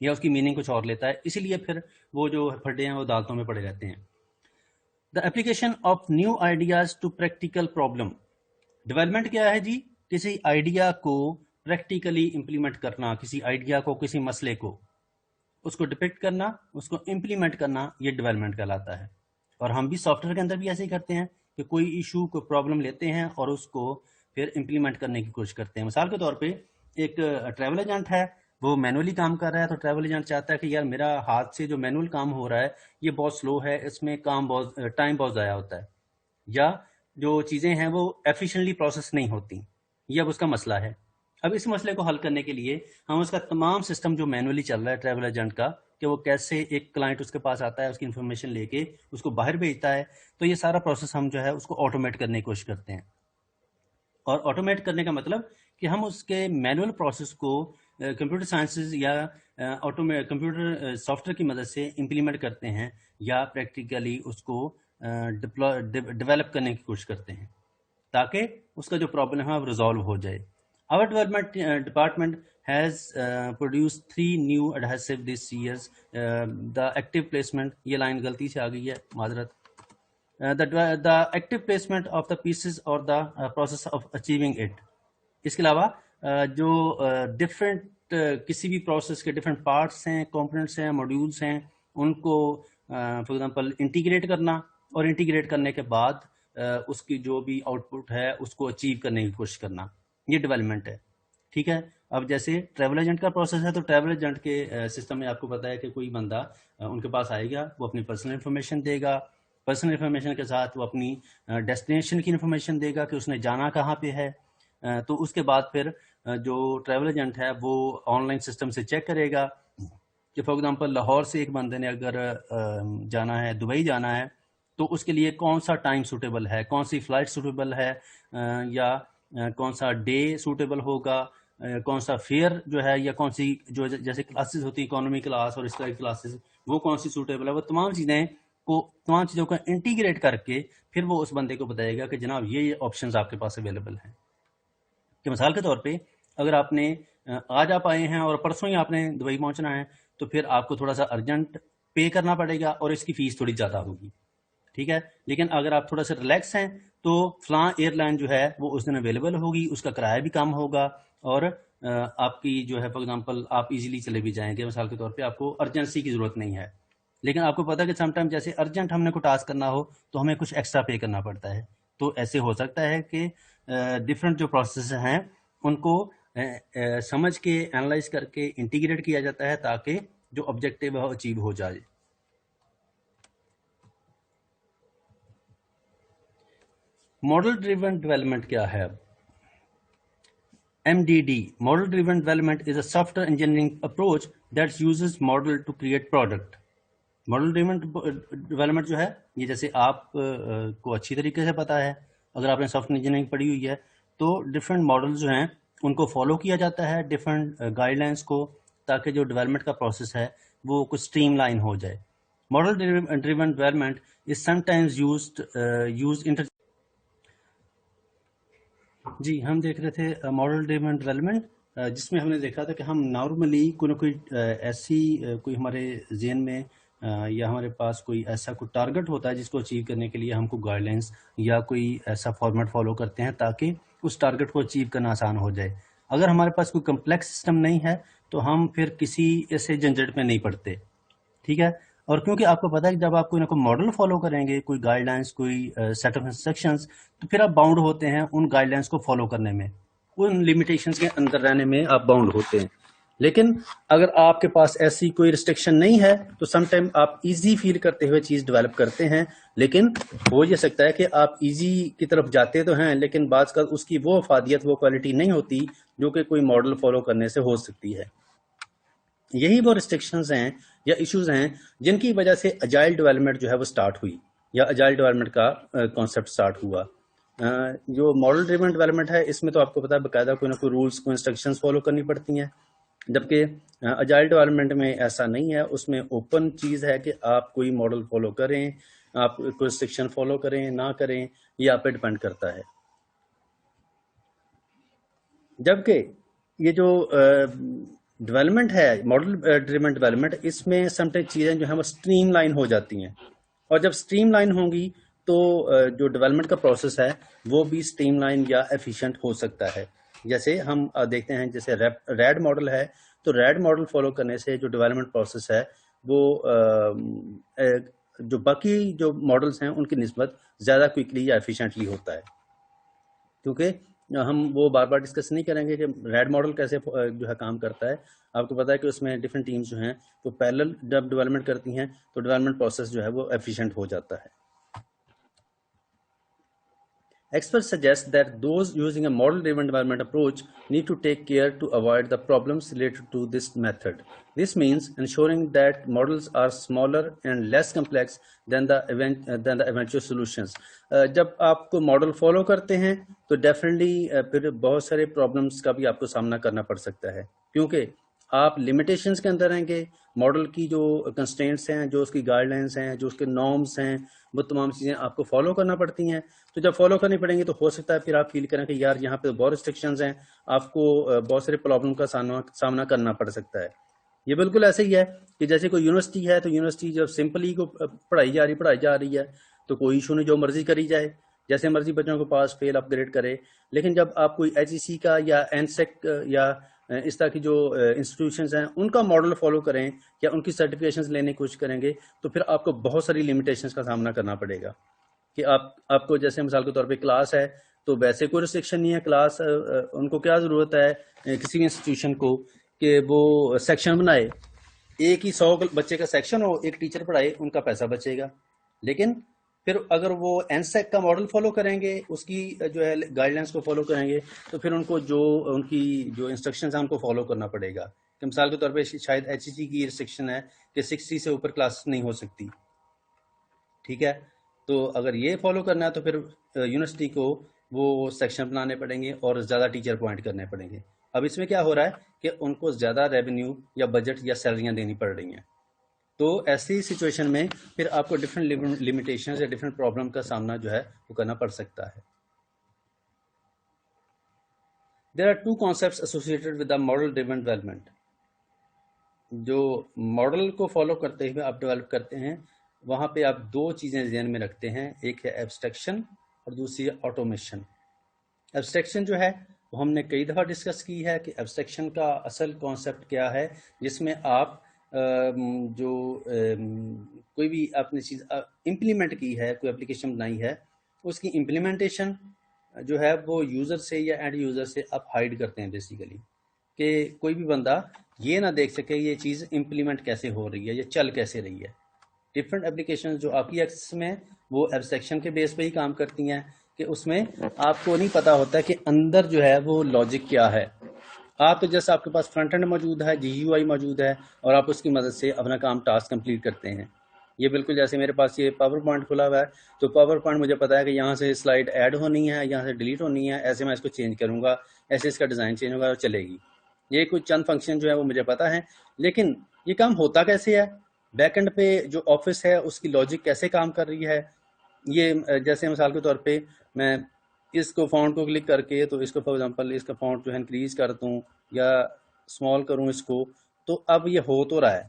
یا اس کی میننگ کچھ اور لیتا ہے. اسی لیے پھر وہ جو پھڈے ہیں وہ عدالتوں میں پڑے رہتے ہیں. The application of new ideas to practical problem. Development کیا ہے جی؟ کسی آئیڈیا کو پریکٹیکلی امپلیمنٹ کرنا, کسی آئیڈیا کو, کسی مسئلے کو, اس کو ڈپکٹ کرنا, اس کو امپلیمنٹ کرنا, یہ ڈیولپمنٹ کہلاتا ہے. اور ہم بھی سافٹ ویئر کے اندر بھی ایسے ہی کرتے ہیں کہ کوئی ایشو, کوئی پرابلم لیتے ہیں اور اس کو پھر امپلیمنٹ کرنے کی کوشش کرتے ہیں. مثال کے طور پہ ایک ٹریول ایجنٹ ہے, وہ مینولی کام کر رہا ہے, تو ٹریول ایجنٹ چاہتا ہے کہ یار میرا ہاتھ سے جو مینول کام ہو رہا ہے یہ بہت سلو ہے, اس میں ٹائم بہت ضائع ہوتا ہے, یا جو چیزیں ہیں وہ ایفیشینٹلی پروسیس نہیں ہوتی, یہ اب اس کا مسئلہ ہے. اب اس مسئلے کو حل کرنے کے لیے ہم اس کا تمام سسٹم جو مینولی چل رہا ہے ٹریول ایجنٹ کا, کہ وہ کیسے ایک کلائنٹ اس کے پاس آتا ہے, اس کی انفارمیشن لے کے اس کو باہر بھیجتا ہے, تو یہ سارا پروسیس ہم جو ہے اس کو آٹومیٹ کرنے کی کوشش کرتے ہیں. اور آٹومیٹ کرنے کا مطلب کہ ہم اس کے مینول پروسیس کو کمپیوٹر سائنسز یا کمپیوٹر سافٹ ویئر کی مدد سے امپلیمنٹ کرتے ہیں, یا پریکٹیکلی اس کو ڈیولپ کرنے کی کوشش کرتے ہیں تاکہ اس کا جو پرابلم ہے وہ ریزالو ہو جائے. Our development department has produced 3 new adhesive this year. The active placement, یہ لائن غلطی سے آ گئی ہے, معذرت. The active placement of the pieces or the process of achieving it. اس کے علاوہ جو ڈفرینٹ کسی بھی پروسیس کے ڈفرینٹ پارٹس ہیں, کمپوننٹس ہیں, ماڈیولس ہیں, ان کو فار ایگزامپل انٹیگریٹ کرنا, اور انٹیگریٹ کرنے کے بعد اس کی جو بھی آؤٹ پٹ ہے اس کو اچیو کرنے کی کوشش کرنا, یہ ڈیولپمنٹ ہے. ٹھیک ہے. اب جیسے ٹریول ایجنٹ کا پروسیس ہے, تو ٹریول ایجنٹ کے سسٹم میں آپ کو پتا ہے کہ کوئی بندہ ان کے پاس آئے گا, وہ اپنی پرسنل انفارمیشن دے گا, پرسنل انفارمیشن کے ساتھ وہ اپنی ڈیسٹینیشن کی انفارمیشن دے گا کہ اس نے جانا کہاں پہ ہے. تو اس کے بعد پھر جو ٹریول ایجنٹ ہے وہ آن لائن سسٹم سے چیک کرے گا کہ فار ایگزامپل لاہور سے ایک بندے نے اگر جانا ہے, دبئی جانا ہے, تو اس کے لیے کون سا ٹائم سوٹیبل ہے, کون سی فلائٹ سوٹیبل ہے, یا کون سا ڈے سوٹیبل ہوگا, کون سا فیئر جو ہے, یا کون سی جو جیسے کلاسز ہوتی ہیں اکانومی کلاس اور اس طرح کی کلاسز, وہ کون سی سوٹیبل ہے. وہ تمام چیزوں کو انٹیگریٹ کر کے پھر وہ اس بندے کو بتائے گا کہ جناب یہ آپشنز آپ کے پاس اویلیبل ہیں. کہ مثال کے طور پہ اگر آپ نے آج آپ آئے ہیں اور پرسوں ہی آپ نے دبئی پہنچنا ہے, تو پھر آپ کو تھوڑا سا ارجنٹ پے کرنا پڑے گا اور اس کی فیس تھوڑی زیادہ ہوگی. ٹھیک ہے. لیکن اگر آپ تھوڑا سا ریلیکس ہیں تو فلاں ایئر لائن جو ہے وہ اس دن اویلیبل ہوگی, اس کا کرایہ بھی کم ہوگا, اور آپ کی جو ہے فار ایگزامپل آپ ایزیلی چلے بھی جائیں گے. مثال کے طور پہ آپ کو ارجنسی کی ضرورت نہیں ہے, لیکن آپ کو پتا ہے کہ سم ٹائم جیسے ارجنٹ ہم نے کوئی ٹاسک کرنا ہو تو ہمیں کچھ ایکسٹرا پے کرنا پڑتا ہے. تو ایسے ہو سکتا ہے کہ ڈفرینٹ جو پروسیس ہیں ان کو سمجھ کے انالائز کر کے انٹیگریٹ کیا جاتا ہے تاکہ جو آبجیکٹیو ہے وہ اچیو ہو جائے. ماڈل ڈریون ڈیولپمنٹ کیا ہے؟ MDD, Model Driven Development, is a software engineering approach that uses model to create product. Model driven development جو ہے یہ جیسے آپ کو اچھی طریقے سے پتا ہے, اگر آپ نے سافٹ ویئر انجینئرنگ پڑھی ہوئی ہے, تو ڈفرینٹ ماڈل جو ہیں ان کو فالو کیا جاتا ہے ڈفرینٹ گائیڈ لائنس کو، تاکہ جو ڈیولپمنٹ کا پروسیس ہے وہ کچھ اسٹریم لائن ہو جائے. Model driven development is sometimes use جی ہم دیکھ رہے تھے ماڈل ڈریون ڈیولپمنٹ، جس میں ہم نے دیکھا تھا کہ ہم نارملی کوئی نہ کوئی ایسی کوئی ہمارے ذہن میں یا ہمارے پاس کوئی ایسا کوئی ٹارگٹ ہوتا ہے جس کو اچیو کرنے کے لیے ہم کو گائیڈ لائنس یا کوئی ایسا فارمیٹ فالو کرتے ہیں تاکہ اس ٹارگٹ کو اچیو کرنا آسان ہو جائے. اگر ہمارے پاس کوئی کمپلیکس سسٹم نہیں ہے تو ہم پھر کسی ایسے جھنجھٹ میں نہیں پڑتے. ٹھیک ہے، اور کیونکہ آپ کو پتا ہے کہ جب آپ کوئی نہ کوئی ماڈل فالو کریں گے، کوئی گائیڈ لائنس، کوئی سیٹ آف انسٹرکشنز، تو پھر آپ باؤنڈ ہوتے ہیں ان گائیڈ لائنس کو فالو کرنے میں، ان لمیٹیشنز کے اندر رہنے میں آپ باؤنڈ ہوتے ہیں. لیکن اگر آپ کے پاس ایسی کوئی ریسٹرکشن نہیں ہے تو سم ٹائم آپ ایزی فیل کرتے ہوئے چیز ڈیولپ کرتے ہیں، لیکن ہو یہ سکتا ہے کہ آپ ایزی کی طرف جاتے تو ہیں لیکن بعض کا اس کی وہ افادیت، وہ کوالٹی نہیں ہوتی جو کہ کوئی ماڈل فالو کرنے سے ہو سکتی ہے. یہی وہ ریسٹرکشنز ہیں یا ایشوز ہیں جن کی وجہ سے اجائل ڈیولپمنٹ جو ہے وہ سٹارٹ ہوئی یا اجائل ڈیولپمنٹ کا کانسیپٹ سٹارٹ ہوا. جو ماڈل ڈریون ڈیولپمنٹ ہے اس میں تو آپ کو پتا ہے باقاعدہ کوئی نہ کوئی رولس، کوئی انسٹرکشنز فالو کرنی پڑتی ہیں، جبکہ اجائل ڈیولپمنٹ میں ایسا نہیں ہے. اس میں اوپن چیز ہے کہ آپ کوئی ماڈل فالو کریں، آپ کوئی ریسٹرکشن فالو کریں نہ کریں، یہ آپ پہ ڈیپینڈ کرتا ہے. جبکہ یہ جو ڈیولپمنٹ ہے ماڈل ڈریون ڈیولپمنٹ، اس میں سم ٹائم چیزیں جو ہیں وہ اسٹریم لائن ہو جاتی ہیں، اور جب اسٹریم لائن ہوں گی تو جو ڈیولپمنٹ کا پروسیس ہے وہ بھی اسٹریم لائن یا ایفیشینٹ ہو سکتا ہے. جیسے ہم دیکھتے ہیں جیسے ریڈ ماڈل ہے، تو ریڈ ماڈل فالو کرنے سے جو ڈیولپمنٹ پروسیس ہے وہ جو باقی جو ماڈلس ہیں ان کی نسبت زیادہ کوئکلی یا ایفیشینٹلی ہوتا ہے. کیونکہ ہم وہ بار بار ڈسکس نہیں کریں گے کہ ریڈ ماڈل کیسے جو ہے کام کرتا ہے. آپ کو پتا ہے کہ اس میں ڈفرینٹ ٹیمز جو ہیں وہ پیرلل جب ڈیولپمنٹ کرتی ہیں تو ڈیولپمنٹ پروسیس جو ہے وہ ایفیشینٹ ہو جاتا ہے. Experts suggest that those using a model-driven development approach need to take care to avoid the problems related to this method. This means ensuring that models are smaller and less complex than the eventual solutions. جب آپ کو ماڈل فالو کرتے ہیں تو ڈیفینیٹلی پھر بہت سارے پرابلمس کا بھی آپ کو سامنا کرنا پڑ سکتا ہے، کیونکہ آپ لمیٹیشنز کے اندر رہیں گے. ماڈل کی جو کنسٹرینٹس ہیں، جو اس کی گائیڈ لائنس ہیں، جو اس کے نارمس ہیں، وہ تمام چیزیں آپ کو فالو کرنا پڑتی ہیں. تو جب فالو کرنی پڑیں گی تو ہو سکتا ہے پھر آپ فیل کریں کہ یار یہاں پہ بہت ریسٹرکشنز ہیں، آپ کو بہت سارے پرابلم کا سامنا کرنا پڑ سکتا ہے. یہ بالکل ایسے ہی ہے کہ جیسے کوئی یونیورسٹی ہے تو یونیورسٹی جب سمپلی کو پڑھائی جا رہی ہے تو کوئی ایشو نہیں، جو مرضی کری جائے، جیسے مرضی بچوں کو پاس فیل اپ گریڈ کرے. لیکن جب آپ کوئی HEC کا یا NSEC یا اس طرح کی جو انسٹیٹیوشنز ہیں ان کا ماڈل فالو کریں یا ان کی سرٹیفکیشنز لینے کی کوشش کریں گے تو پھر آپ کو بہت ساری لمیٹیشنز کا سامنا کرنا پڑے گا. کہ آپ کو جیسے مثال کے طور پہ کلاس ہے تو ویسے کوئی ریسٹرکشن نہیں ہے. کلاس ان کو کیا ضرورت ہے کسی بھی انسٹیٹیوشن کو کہ وہ سیکشن بنائے، ایک ہی 100 بچے کا سیکشن ہو، ایک ٹیچر پڑھائے، ان کا پیسہ بچے گا. لیکن پھر اگر وہ NSEC کا ماڈل فالو کریں گے، اس کی جو ہے گائیڈ لائنس کو فالو کریں گے تو پھر ان کو ان کی جو انسٹرکشنز ہیں ان کو فالو کرنا پڑے گا. کہ مثال کے طور پہ شاید HEC کی ریسٹرکشن ہے کہ 60 سے اوپر کلاس نہیں ہو سکتی. ٹھیک ہے، تو اگر یہ فالو کرنا ہے تو پھر یونیورسٹی کو وہ سیکشن بنانے پڑیں گے اور زیادہ ٹیچر اپوائنٹ کرنے پڑیں گے. اب اس میں کیا ہو رہا ہے کہ ان کو زیادہ ریونیو یا بجٹ یا سیلریاں دینی پڑ رہی ہیں. تو ایسی سچویشن میں پھر آپ کو ڈفرینٹ لمیٹیشنز یا ڈفرینٹ پرابلم کا سامنا جو ہے وہ کرنا پڑ سکتا ہے. There are two concepts associated with the model driven development. جو ماڈل کو فالو کرتے ہوئے آپ ڈیولپ کرتے ہیں وہاں پہ آپ دو چیزیں ذہن میں رکھتے ہیں، ایک ہے ایبسٹریکشن اور دوسری ہے آٹومیشن. ایبسٹریکشن جو ہے وہ ہم نے کئی دفعہ ڈسکس کی ہے کہ ایبسٹریکشن کا اصل کانسیپٹ کیا ہے، جس میں آپ جو کوئی بھی آپ نے چیز امپلیمنٹ کی ہے، کوئی اپلیکیشن بنائی ہے، اس کی امپلیمنٹیشن جو ہے وہ یوزر سے یا اینڈ یوزر سے آپ ہائیڈ کرتے ہیں بیسیکلی، کہ کوئی بھی بندہ یہ نہ دیکھ سکے یہ چیز امپلیمنٹ کیسے ہو رہی ہے یا چل کیسے رہی ہے. ڈفرینٹ اپلیکیشن جو آپ کی ایکسس میں وہ ایبسٹریکشن کے بیس پہ ہی کام کرتی ہیں، کہ اس میں آپ کو نہیں پتا ہوتا کہ اندر جو ہے وہ لاجک کیا ہے. آپ تو جیسے آپ کے پاس فرنٹ اینڈ موجود ہے، GUI موجود ہے، اور آپ اس کی مدد سے اپنا کام ٹاسک کمپلیٹ کرتے ہیں. یہ بالکل جیسے میرے پاس یہ پاور پوائنٹ کھلا ہوا ہے تو پاور پوائنٹ مجھے پتا ہے کہ یہاں سے سلائڈ ایڈ ہونی ہے، یہاں سے ڈیلیٹ ہونی ہے، ایسے میں اس کو چینج کروں گا، ایسے اس کا ڈیزائن چینج ہوگا اور چلے گی. یہ کچھ چند فنکشن جو ہے وہ مجھے پتا ہے، لیکن یہ کام ہوتا کیسے ہے، بیک اینڈ پہ جو آفس ہے اس کی لاجک کیسے کام کر رہی ہے. یہ جیسے مثال کے طور پہ میں اس کو فونٹ کو کلک کر کے تو اس کو فار ایگزامپل اس کا فونٹ جو ہے انکریز کر دوں یا اسمال کروں اس کو، تو اب یہ ہو تو رہا ہے.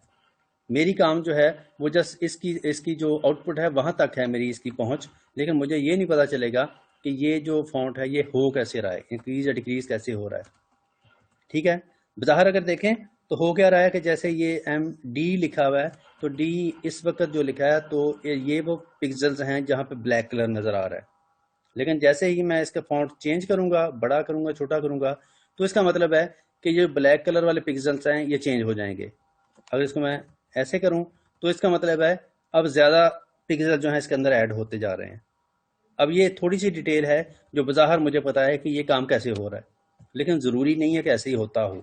میری کام جو ہے وہ جسٹ اس کی جو آؤٹ پٹ ہے وہاں تک ہے میری اس کی پہنچ، لیکن مجھے یہ نہیں پتا چلے گا کہ یہ جو فونٹ ہے یہ ہو کیسے رہا ہے، انکریز یا ڈیکریز کیسے ہو رہا ہے. ٹھیک ہے، بظاہر اگر دیکھیں تو ہو کیا رہا ہے کہ جیسے یہ MD لکھا ہوا ہے تو D اس وقت جو لکھا ہے تو یہ وہ پکسلز ہیں جہاں پہ بلیک کلر نظر آ رہا ہے. لیکن جیسے ہی میں اس کا فونٹ چینج کروں گا، بڑا کروں گا، چھوٹا کروں گا، تو اس کا مطلب ہے کہ یہ بلیک کلر والے پکسلز ہیں یہ چینج ہو جائیں گے. اگر اس کو میں ایسے کروں تو اس کا مطلب ہے اب زیادہ پکسل جو ہیں اس کے اندر ایڈ ہوتے جا رہے ہیں. اب یہ تھوڑی سی ڈیٹیل ہے جو بظاہر مجھے پتا ہے کہ یہ کام کیسے ہو رہا ہے، لیکن ضروری نہیں ہے کہ ایسے ہی ہوتا ہو.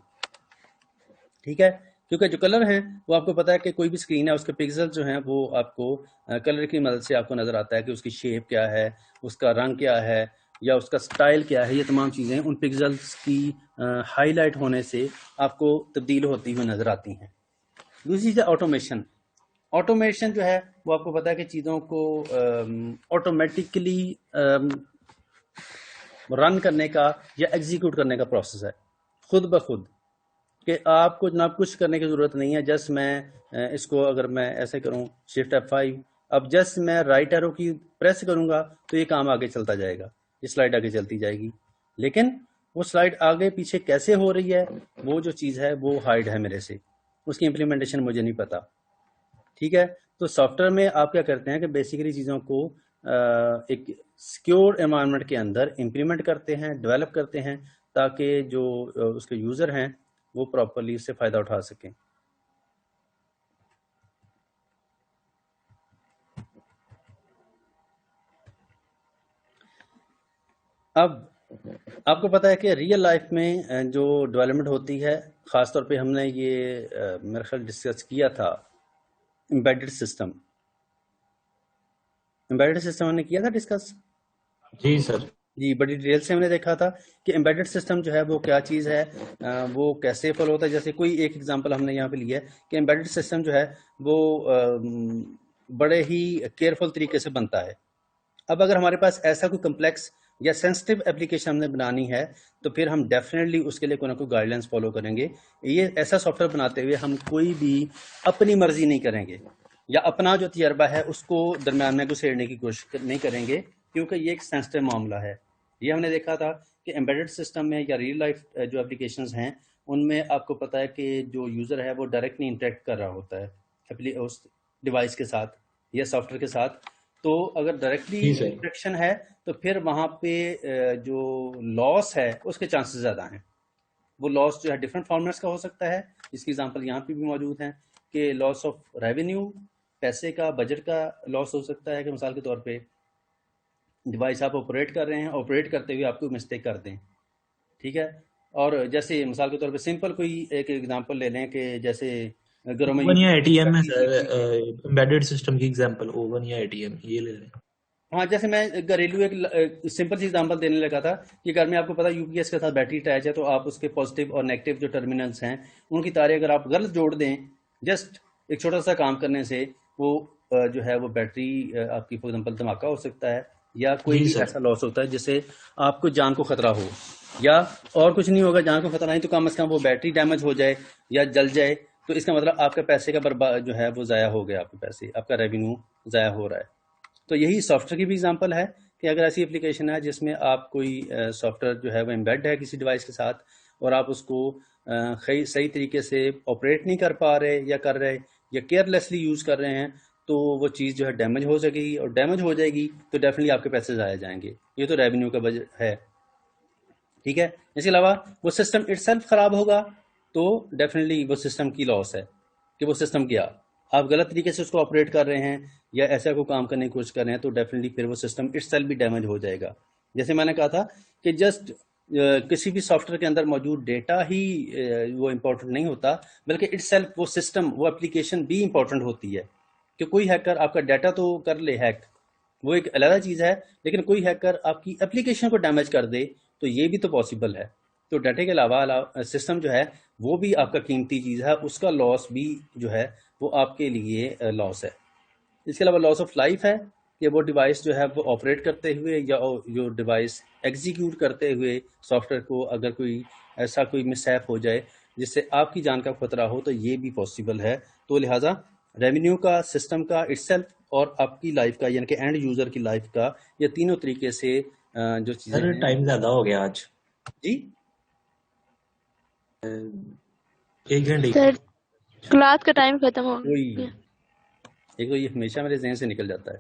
ٹھیک ہے، کیونکہ جو کلر ہیں وہ آپ کو پتا ہے کہ کوئی بھی اسکرین ہے اس کے پکسل جو ہیں وہ آپ کو کلر کی مدد سے آپ کو نظر آتا ہے کہ اس کی شیپ کیا ہے، اس کا رنگ کیا ہے یا اس کا سٹائل کیا ہے. یہ تمام چیزیں ان پکسلز کی ہائی لائٹ ہونے سے آپ کو تبدیل ہوتی ہوئی نظر آتی ہیں. دوسری چیز ہے آٹومیشن. آٹومیشن جو ہے وہ آپ کو پتا ہے کہ چیزوں کو آٹومیٹکلی رن کرنے کا یا ایگزیکیوٹ کرنے کا پروسیس ہے، خود بخود، کہ آپ کو جناب کچھ کرنے کی ضرورت نہیں ہے. جسٹ میں اس کو اگر میں ایسے کروں شفٹ F5، اب جسٹ میں رائٹ ایرو کی پریس کروں گا تو یہ کام آگے چلتا جائے گا، یہ سلائڈ آگے چلتی جائے گی. لیکن وہ سلائڈ آگے پیچھے کیسے ہو رہی ہے وہ جو چیز ہے وہ ہائڈ ہے میرے سے، اس کی امپلیمنٹیشن مجھے نہیں پتا. ٹھیک ہے، تو سافٹ ویئر میں آپ کیا کرتے ہیں کہ بیسیکلی چیزوں کو ایک سیکیور انوائرمنٹ کے اندر امپلیمنٹ کرتے ہیں، ڈیولپ کرتے ہیں تاکہ جو اس کے یوزر ہیں وہ پراپرلی اس سے فائدہ اٹھا سکیں. اب آپ کو پتا ہے کہ ریئل لائف میں جو ڈیولپمنٹ ہوتی ہے، خاص طور پہ ہم نے یہ میرا خیال ڈسکس کیا تھا امبیڈڈ سسٹم. امبیڈڈ سسٹم ہم نے کیا تھا ڈسکس. جی سر. جی، بڑی ڈیٹیل سے ہم نے دیکھا تھا کہ امبیڈڈ سسٹم جو ہے وہ کیا چیز ہے، وہ کیسے فالو ہوتا ہے. جیسے کوئی ایک ایگزامپل ہم نے یہاں پہ لیا ہے کہ امبیڈڈ سسٹم جو ہے وہ بڑے ہی کیئرفل طریقے سے بنتا ہے. اب اگر ہمارے پاس ایسا کوئی کمپلیکس یا سینسٹیو اپلیکیشن ہم نے بنانی ہے تو پھر ہم ڈیفینیٹلی اس کے لیے کوئی نہ کوئی گائیڈ لائنس فالو کریں گے. یہ ایسا سافٹ ویئر بناتے ہوئے ہم کوئی بھی اپنی مرضی نہیں کریں گے یا اپنا جو تجربہ ہے اس کو درمیان میں گھسیڑنے کی کوشش نہیں کریں گے، کیونکہ یہ ایک سینسٹیو معاملہ ہے. یہ ہم نے دیکھا تھا کہ امبیڈڈ سسٹم میں یا ریئل لائف جو اپلیکیشنز ہیں ان میں آپ کو پتا ہے کہ جو یوزر ہے وہ ڈائریکٹلی انٹریکٹ کر رہا ہوتا ہے اس ڈیوائس کے ساتھ یا سافٹ ویئر کے ساتھ. تو اگر ڈائریکٹلی انٹریکشن ہے تو پھر وہاں پہ جو لاس ہے اس کے چانسز زیادہ ہیں. وہ لاس جو ہے ڈفرینٹ فارمیٹس کا ہو سکتا ہے، اس کی ایگزامپل یہاں پہ بھی موجود ہیں کہ لاس آف ریونیو، پیسے کا، بجٹ کا لاس ہو سکتا ہے. کہ مثال کے طور پہ ڈیوائس آپ آپریٹ کر رہے ہیں، آپریٹ کرتے ہوئے آپ کو مسٹیک کر دیں. ٹھیک ہے، اور جیسے مثال کے طور پہ سمپل کوئی ایک ایگزامپل لے لیں کہ جیسے گھروں میں اوون یا ATM ہے سر، امبیڈڈ سسٹم کی ایگزامپل اوون یا ATM یہ لے لیں. ہاں، جیسے میں گھریلو ایک سمپل سی ایگزامپل دینے لگا تھا کہ گھر میں آپ کو پتا UPS کے ساتھ بیٹری اٹیچ ہے تو آپ اس کے پازیٹیو اور نیگیٹو جو ٹرمینلز ہیں ان کی تاریں اگر آپ غلط جوڑ دیں جسٹ ایک چھوٹا سا کام کرنے سے وہ جو ہے وہ بیٹری آپ کی فار ایگزامپل دھماکہ ہو سکتا ہے یا کوئی بھی ایسا لاس ہوتا ہے جس سے آپ کو جان کو خطرہ ہو، یا اور کچھ نہیں ہوگا، جان کو خطرہ نہیں تو کم از کم وہ بیٹری ڈیمیج ہو جائے یا جل جائے تو اس کا مطلب آپ کے پیسے کا برباد جو ہے وہ ضائع ہو گیا، آپ کے پیسے، آپ کا ریونیو ضائع ہو رہا ہے. تو یہی سافٹ ویئر کی بھی ایگزامپل ہے کہ اگر ایسی اپلیکیشن ہے جس میں آپ کوئی سافٹ ویئر جو ہے وہ امبیڈ ہے کسی ڈیوائس کے ساتھ اور آپ اس کو صحیح طریقے سے آپریٹ نہیں کر پا رہے یا کر رہے یا کیئرلیسلی یوز کر رہے ہیں تو وہ چیز جو ہے ڈیمیج ہو سکے گی، اور ڈیمیج ہو جائے گی تو ڈیفینیٹلی آپ کے پیسے ضائع جائیں گے. یہ تو ریونیو کا بجٹ ہے. ٹھیک ہے، اس کے علاوہ وہ سسٹم اٹ سیلف خراب ہوگا تو ڈیفینیٹلی وہ سسٹم کی لاس ہے کہ وہ سسٹم کیا آپ غلط طریقے سے اس کو آپریٹ کر رہے ہیں یا ایسا کوئی کام کرنے کی کوشش کر رہے ہیں تو ڈیفینیٹلی پھر وہ سسٹم اٹ سیلف بھی ڈیمیج ہو جائے گا. جیسے میں نے کہا تھا کہ جسٹ کسی بھی سافٹ ویئر کے اندر موجود ڈیٹا ہی وہ امپورٹنٹ نہیں ہوتا، بلکہ اٹ سیلف وہ سسٹم وہ اپلیکیشن بھی امپورٹنٹ ہوتی ہے کہ کوئی ہیکر آپ کا ڈیٹا تو کر لے ہیک، وہ ایک علیحدہ چیز ہے، لیکن کوئی ہیکر آپ کی اپلیکیشن کو ڈیمیج کر دے تو یہ بھی تو پاسبل ہے. تو ڈیٹا کے علاوہ سسٹم جو ہے وہ بھی آپ کا قیمتی چیز ہے، اس کا لاس بھی جو ہے وہ آپ کے لیے لاس ہے. اس کے علاوہ لاس آف لائف ہے کہ وہ ڈیوائس جو ہے وہ آپریٹ کرتے ہوئے یا جو ڈیوائس ایگزیکیوٹ کرتے ہوئے سافٹ ویئر کو اگر کوئی ایسا کوئی مسہیپ ہو جائے جس سے آپ کی جان کا خطرہ ہو تو یہ بھی پاسبل ہے. تو لہٰذا ریونیو کا، سسٹم کا اٹ سیلف اور آپ کی لائف کا یعنی کہ اینڈ یوزر کی لائف کا، یہ تینوں طریقے سے جو چیزیں سر ہیں. ٹائم زیادہ ہو گیا آج، جی 1 گھنٹے سر کلاس کا ٹائم ختم ہو کوئی گیا. ایک تو یہ ہمیشہ میرے ذہن سے نکل جاتا ہے.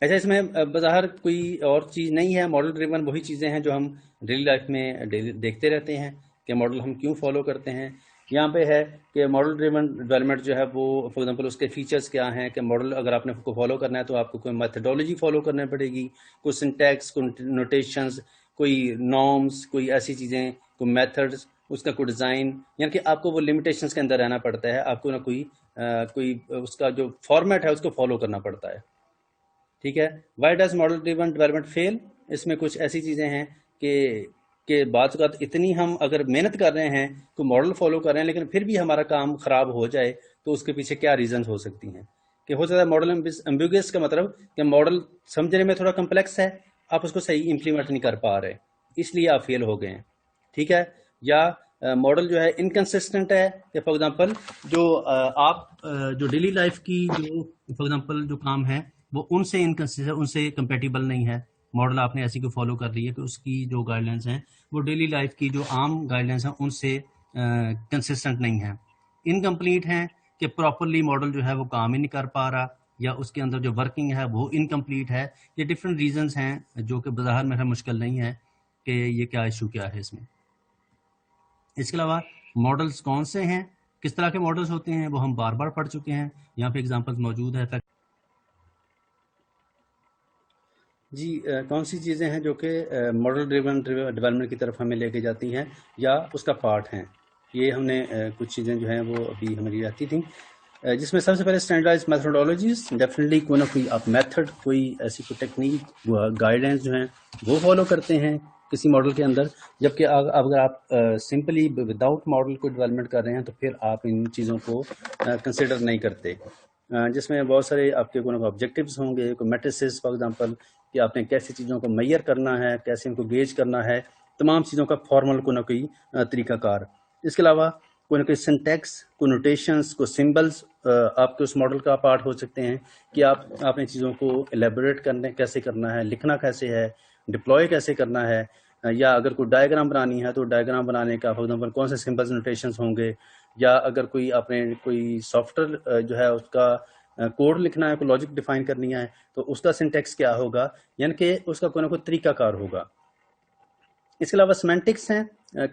ایسا اس میں بظاہر کوئی اور چیز نہیں ہے، ماڈل ڈریون وہی چیزیں ہیں جو ہم ڈیلی لائف میں دیکھتے رہتے ہیں کہ ماڈل ہم کیوں فالو کرتے ہیں. یہاں پہ ہے کہ ماڈل ڈریون ڈیولپمنٹ جو ہے وہ فار ایگزامپل اس کے فیچرز کیا ہیں کہ ماڈل اگر آپ نے کو فالو کرنا ہے تو آپ کو کوئی میتھڈولوجی فالو کرنا پڑے گی، کوئی سنٹیکس، کوئی نوٹیشنز، کوئی نارمز، کوئی ایسی چیزیں، کوئی میتھڈز، اس کا کوئی ڈیزائن، یعنی کہ آپ کو وہ لمیٹیشنز کے اندر رہنا پڑتا ہے. آپ کو نہ کوئی اس کا جو فارمیٹ ہے اس کو فالو کرنا پڑتا ہے. ٹھیک ہے. Why does model driven development fail? اس میں کچھ ایسی چیزیں ہیں کہ بعض اوقات اتنی ہم اگر محنت کر رہے ہیں کوئی ماڈل فالو کر رہے ہیں لیکن پھر بھی ہمارا کام خراب ہو جائے تو اس کے پیچھے کیا ریزنز ہو سکتی ہیں. کہ ہو سکتا ہے ماڈل ایمبیگیس کا مطلب کہ ماڈل سمجھنے میں تھوڑا کمپلیکس ہے، آپ اس کو صحیح امپلیمنٹ نہیں کر پا رہے، اس لیے آپ فیل ہو گئے ہیں. ٹھیک ہے. یا ماڈل جو ہے انکنسسٹنٹ ہے کہ فار ایگزامپل جو آپ جو ڈیلی لائف کی جو فار ایگزامپل جو کام ہے وہ ان سے انکنسسٹنٹ، ان سے کمپیٹیبل نہیں ہے. ماڈل آپ نے ایسی کو فالو کر رہی ہے کہ اس کی جو گائیڈ لائنس ہیں وہ ڈیلی لائف کی جو عام گائیڈ لائنس ہیں ان سے کنسسٹنٹ نہیں ہیں، انکمپلیٹ ہیں کہ پراپرلی ماڈل جو ہے وہ کام ہی نہیں کر پا رہا، یا اس کے اندر جو ورکنگ ہے وہ انکمپلیٹ ہے. یہ ڈفرینٹ ریزنز ہیں جو کہ بظاہر میرا مشکل نہیں ہے کہ یہ کیا ایشو کیا ہے اس میں. اس کے علاوہ ماڈلز کون سے ہیں، کس طرح کے ماڈلز ہوتے ہیں وہ ہم بار بار پڑھ چکے ہیں، یہاں پہ ایگزامپلز موجود ہے. جی کون سی چیزیں ہیں جو کہ ماڈل ڈریون ڈیولپمنٹ کی طرف ہمیں لے کے جاتی ہیں یا اس کا پارٹ ہیں. یہ ہم نے کچھ چیزیں جو ہیں وہ ابھی ہماری آتی تھیں، جس میں سب سے پہلے اسٹینڈرڈائز میتھڈولوجیز. ڈیفینیٹلی کوئی نہ کوئی آپ میتھڈ، کوئی ایسی کوئی ٹیکنیک، گائیڈ لائنس جو ہیں وہ فالو کرتے ہیں کسی ماڈل کے اندر. جبکہ اگر آپ سمپلی وداؤٹ ماڈل کو ڈیولپمنٹ کر رہے ہیں تو پھر آپ ان چیزوں کو کنسیڈر نہیں کرتے، جس میں بہت سارے آپ کے کوئی آبجیکٹیوز ہوں گے، کوئی میٹریسز فار ایگزامپل کہ آپ نے کیسی چیزوں کو میئر کرنا ہے، کیسے ان کو گیج کرنا ہے، تمام چیزوں کا فارمل کوئی نہ کوئی طریقہ کار. اس کے علاوہ کوئی نہ کوئی سنٹیکس، کوئی نوٹیشنز، کوئی سمبلز آپ کے اس ماڈل کا پارٹ ہو سکتے ہیں کہ آپ نے چیزوں کو ایلیبوریٹ کرنے کیسے کرنا ہے، لکھنا کیسے ہے، ڈپلوائے کیسے کرنا ہے. یا اگر کوئی ڈائیگرام بنانی ہے تو ڈائیگرام بنانے کا فار ایگزامپل کون سے سمبلز نوٹیشنز ہوں گے. یا اگر کوئی آپ نے کوئی سافٹ ویئر جو ہے اس کا کوڈ لکھنا ہے، کوئی لاجک ڈیفائن کرنی ہے تو اس کا سنٹیکس کیا ہوگا، یعنی کہ اس کا کوئی نہ کوئی طریقہ کار ہوگا. اس کے علاوہ سیمینٹکس ہیں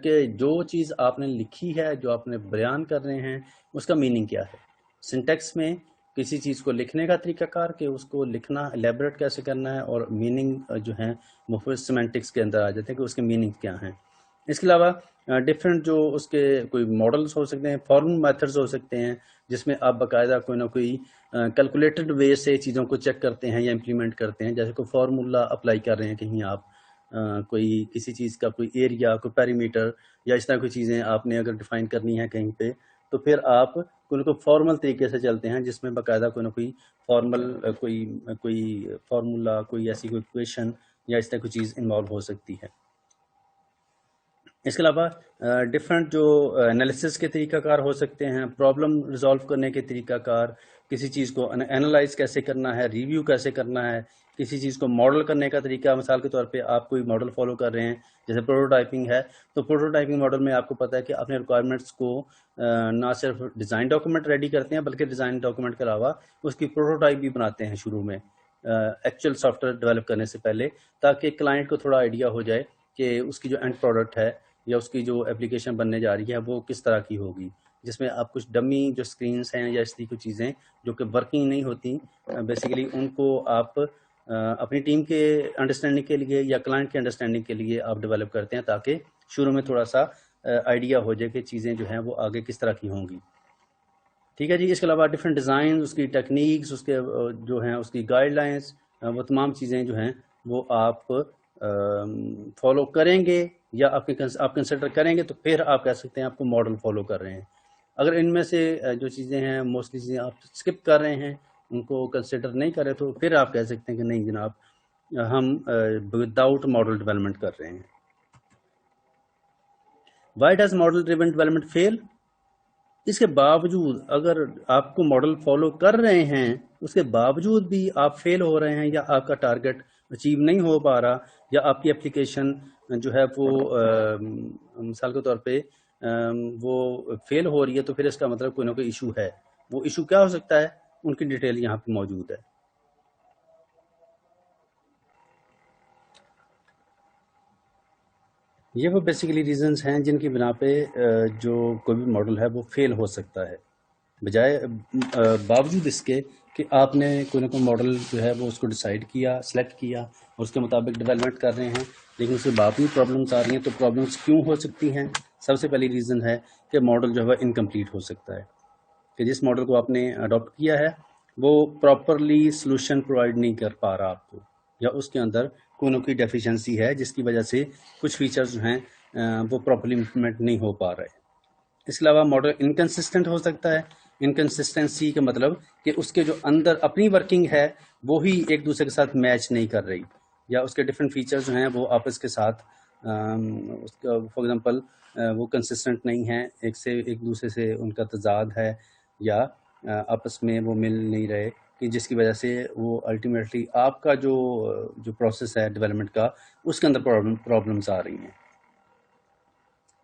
کہ جو چیز آپ نے لکھی ہے، جو آپ نے بیان کر رہے ہیں اس کا میننگ کیا ہے. سنٹیکس میں کسی چیز کو لکھنے کا طریقہ کار کہ اس کو لکھنا ایلیبریٹ کیسے کرنا ہے، اور میننگ جو ہیں وہ سیمینٹکس کے اندر آ جاتے ہیں کہ اس کے میننگ کیا ہیں. اس کے علاوہ ڈفرینٹ جو اس کے کوئی ماڈلز ہو سکتے ہیں، فارمل میتھڈز ہو سکتے ہیں جس میں آپ باقاعدہ کوئی نہ کوئی کیلکولیٹڈ وے سے چیزوں کو چیک کرتے ہیں یا امپلیمنٹ کرتے ہیں. جیسے کوئی فارمولا اپلائی کر رہے ہیں کہیں آپ، کوئی کسی چیز کا کوئی ایریا، کوئی پیریمیٹر یا اس طرح کوئی چیزیں آپ نے اگر ڈیفائن کرنی ہے کہیں پہ تو پھر آپ کوئی نہ کوئی فارمل طریقے سے چلتے ہیں جس میں باقاعدہ کوئی نہ کوئی فارمل کوئی فارمولا، کوئی ایسی کوئی ایکویشن یا اس طرح کوئی چیز انوالو ہو سکتی ہے. اس کے علاوہ ڈفرینٹ جو انالیسس کے طریقہ کار ہو سکتے ہیں، پرابلم ریزالو کرنے کے طریقہ کار، کسی چیز کو انالائز کیسے کرنا ہے، ریویو کیسے کرنا ہے، کسی چیز کو ماڈل کرنے کا طریقہ. مثال کے طور پہ آپ کوئی ماڈل فالو کر رہے ہیں جیسے پروٹوٹائپنگ ہے، تو پروٹوٹائپنگ ماڈل میں آپ کو پتہ ہے کہ اپنے ریکوائرمنٹس کو نہ صرف ڈیزائن ڈاکومنٹ ریڈی کرتے ہیں بلکہ ڈیزائن ڈاکومنٹ کے علاوہ اس کی پروٹوٹائپ بھی بناتے ہیں شروع میں ایکچوئل سافٹ ویئر ڈیولپ کرنے سے پہلے، تاکہ کلائنٹ کو تھوڑا آئیڈیا ہو جائے کہ اس کی جو اینڈ پروڈکٹ ہے یا اس کی جو اپلیکیشن بننے جا رہی ہے وہ کس طرح کی ہوگی. جس میں آپ کچھ ڈمی جو اسکرینس ہیں یا اس طرح کی چیزیں جو کہ ورکنگ نہیں ہوتی، بیسیکلی ان کو آپ اپنی ٹیم کے انڈرسٹینڈنگ کے لیے یا کلائنٹ کے انڈرسٹینڈنگ کے لیے آپ ڈیولپ کرتے ہیں تاکہ شروع میں تھوڑا سا آئیڈیا ہو جائے کہ چیزیں جو ہیں وہ آگے کس طرح کی ہوں گی. ٹھیک ہے جی. اس کے علاوہ ڈفرینٹ ڈیزائن، اس کی ٹیکنیکس، اس کے جو ہیں اس کی گائیڈ لائنس، وہ تمام چیزیں جو ہیں وہ آپ فالو کریں گے یا آپ کنسیڈر کریں گے تو پھر آپ کہہ سکتے ہیں آپ کو ماڈل فالو کر رہے ہیں. اگر ان میں سے جو چیزیں ہیں موسٹلی چیزیں آپ اسکپ کر رہے ہیں، ان کو کنسیڈر نہیں کر رہے، تو پھر آپ کہہ سکتے ہیں کہ نہیں جناب ہم وداؤٹ ماڈل ڈیولپمنٹ کر رہے ہیں. Why does model driven development fail? اس کے باوجود اگر آپ کو ماڈل فالو کر رہے ہیں اس کے باوجود بھی آپ فیل ہو رہے ہیں یا آپ کا ٹارگٹ اچیو نہیں ہو پا رہا یا آپ کی اپلیکیشن جو ہے وہ مثال کے طور پہ وہ فیل ہو رہی ہے، تو پھر اس کا مطلب کوئی نہ کوئی ایشو ہے. وہ ایشو کیا ہو سکتا ہے؟ ان کی ڈیٹیل یہاں پہ موجود ہے. یہ وہ بیسیکلی ریزنز ہیں جن کی بنا پہ جو کوئی بھی ماڈل ہے وہ فیل ہو سکتا ہے، بجائے باوجود اس کے کہ آپ نے کوئی نہ کوئی ماڈل جو ہے وہ اس کو ڈیسائیڈ کیا، سلیکٹ کیا اور اس کے مطابق ڈیولپمنٹ کر رہے ہیں، لیکن اس کے باوجود پرابلمس آ رہی ہیں. تو پرابلمس کیوں ہو سکتی ہیں؟ سب سے پہلی ریزن ہے کہ ماڈل جو ہے انکمپلیٹ ہو سکتا ہے، کہ جس ماڈل کو آپ نے اڈاپٹ کیا ہے وہ پراپرلی سلوشن پرووائڈ نہیں کر پا رہا آپ کو، یا اس کے اندر کوئی نہ کوئی ڈیفیشنسی ہے جس کی وجہ سے کچھ فیچرز جو ہیں وہ پراپرلی امپلیمنٹ نہیں ہو پا رہے. اس کے علاوہ ماڈل انکنسسٹنٹ ہو سکتا ہے. انکنسسٹنسی کا مطلب کہ اس کے جو اندر اپنی ورکنگ ہے وہی ایک دوسرے کے ساتھ میچ نہیں کر رہی، یا اس کے ڈفرینٹ فیچرز جو ہیں وہ آپس کے ساتھ فار ایگزامپل وہ کنسسٹنٹ نہیں ہیں، ایک دوسرے سے ان کا تضاد ہے، یا آپس میں وہ مل نہیں رہے، کہ جس کی وجہ سے وہ الٹیمیٹلی آپ کا جو پروسیس ہے ڈیولپمنٹ کا اس کے اندر پرابلمس آ رہی ہیں.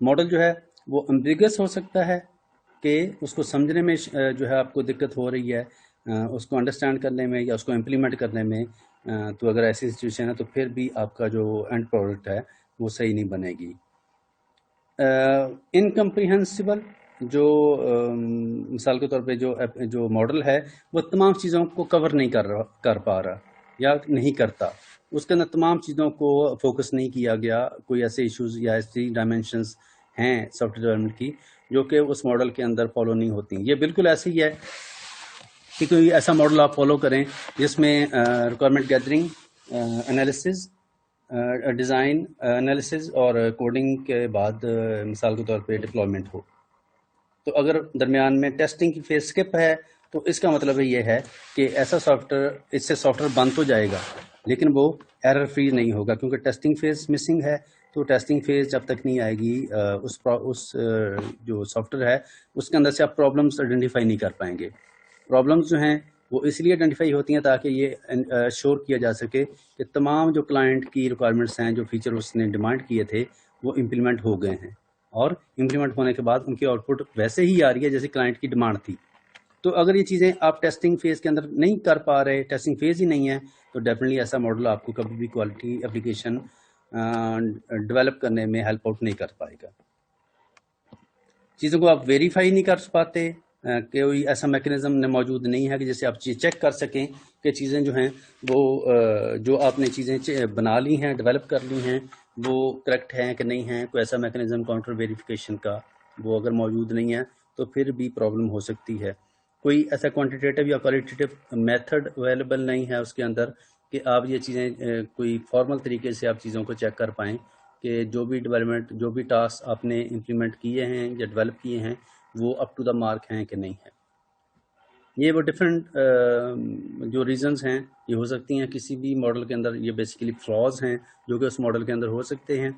ماڈل جو ہے وہ امبیگس ہو سکتا ہے کہ اس کو سمجھنے میں جو ہے آپ کو دقت ہو رہی ہے، اس کو انڈرسٹینڈ کرنے میں یا اس کو امپلیمنٹ کرنے میں. تو اگر ایسی سچویشن ہے تو پھر بھی آپ کا جو اینڈ پروڈکٹ ہے وہ صحیح نہیں بنے گی. انکمپریہنسبل جو مثال کے طور پہ جو ماڈل ہے وہ تمام چیزوں کو کور نہیں کر پا رہا یا نہیں کرتا، اس کے اندر تمام چیزوں کو فوکس نہیں کیا گیا. کوئی ایسے ایشوز یا ایسی ڈائمینشنز ہیں سافٹ ویئر ڈیولپمنٹ کی جو کہ اس ماڈل کے اندر فالو نہیں ہوتی. یہ بالکل ایسے ہی ہے کہ کوئی ایسا ماڈل آپ فالو کریں جس میں requirement gathering, analysis, design analysis اور کوڈنگ کے بعد مثال کے طور پہ ڈپلائمنٹ ہو. تو اگر درمیان میں ٹیسٹنگ کی فیز سکپ ہے تو اس کا مطلب یہ ہے کہ ایسا سافٹ ویئر، اس سے سافٹ ویئر بند تو جائے گا لیکن وہ ایرر فری نہیں ہوگا، کیونکہ ٹیسٹنگ فیز مسنگ ہے. تو ٹیسٹنگ فیز جب تک نہیں آئے گی اس جو سافٹ ویئر ہے اس کے اندر سے آپ پرابلمس آئیڈینٹیفائی نہیں کر پائیں گے. پرابلمس جو ہیں وہ اس لیے آئیڈینٹیفائی ہوتی ہیں تاکہ یہ شور کیا جا سکے کہ تمام جو کلائنٹ کی ریکوائرمنٹس ہیں، جو فیچر اس نے ڈیمانڈ کیے تھے وہ امپلیمنٹ ہو گئے ہیں، اور امپلیمنٹ ہونے کے بعد ان کی آؤٹ پٹ ویسے ہی آ رہی ہے جیسے کلائنٹ کی ڈیمانڈ تھی. تو اگر یہ چیزیں آپ ٹیسٹنگ فیز کے اندر نہیں کر پا رہے، ٹیسٹنگ فیز ہی نہیں ہے، تو ڈیفینیٹلی ایسا ماڈل آپ کو کبھی بھی کوالٹی اپلیکیشن ڈیولپ کرنے میں ہیلپ آؤٹ نہیں کر پائے گا. چیزوں کو آپ ویریفائی نہیں کر پاتے، کوئی ایسا میکینزم موجود نہیں ہے کہ جسے آپ چیک کر سکیں کہ چیزیں جو ہیں وہ جو آپ نے چیزیں بنا لی ہیں، ڈیولپ کر لی ہیں، وہ کریکٹ ہیں کہ نہیں ہیں. کوئی ایسا میکینزم کاؤنٹر ویریفیکیشن کا وہ اگر موجود نہیں ہے تو پھر بھی پرابلم ہو سکتی ہے. کوئی ایسا کوانٹیٹیو یا کوالٹیٹیو میتھڈ اویلیبل نہیں ہے اس کے اندر کہ آپ یہ چیزیں کوئی فارمل طریقے سے آپ چیزوں کو چیک کر پائیں کہ جو بھی ڈیولپمنٹ، جو بھی ٹاسک آپ نے امپلیمنٹ کیے ہیں یا ڈیولپ کیے ہیں وہ اپ ٹو دا مارک ہیں کہ نہیں ہیں. یہ وہ ڈفرینٹ جو ریزنز ہیں یہ ہو سکتی ہیں کسی بھی ماڈل کے اندر. یہ بیسیکلی فلاز ہیں جو کہ اس ماڈل کے اندر ہو سکتے ہیں،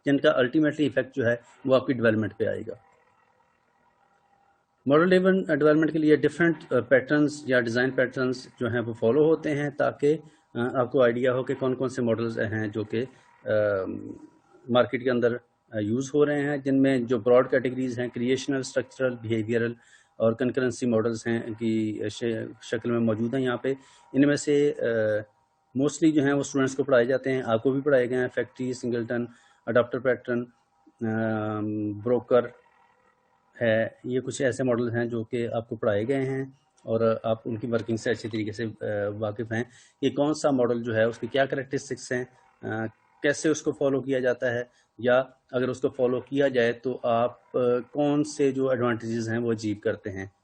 جن کا الٹیمیٹلی افیکٹ جو ہے وہ آپ کی ڈیولپمنٹ پہ آئے گا. ماڈل ڈریون ڈیولپمنٹ کے لیے ڈفرینٹ پیٹرنس یا ڈیزائن پیٹرنس جو ہیں وہ فالو ہوتے ہیں تاکہ آپ کو آئیڈیا ہو کہ کون کون سے ماڈلز ہیں جو کہ مارکیٹ کے اندر یوز ہو رہے ہیں، جن میں جو براڈ کیٹیگریز ہیں کریشنل، اسٹرکچرل، بیہیویئرل اور کنکرنسی ماڈلز ہیں کی شکل میں موجود ہیں یہاں پہ. ان میں سے موسٹلی جو ہیں وہ اسٹوڈنٹس کو پڑھائے جاتے ہیں، آپ کو بھی پڑھائے گئے ہیں. Factory, singleton, adapter pattern, broker ہے. یہ کچھ ایسے ماڈل ہیں جو کہ آپ کو پڑھائے گئے ہیں اور آپ ان کی ورکنگ سے اچھی طریقے سے واقف ہیں کہ کون سا ماڈل جو ہے اس کی کیا کریکٹرسٹکس ہیں، کیسے اس کو فالو کیا جاتا ہے، یا اگر اس کو فالو کیا جائے تو آپ کون سے جو ایڈوانٹیجز ہیں وہ اچیو کرتے ہیں.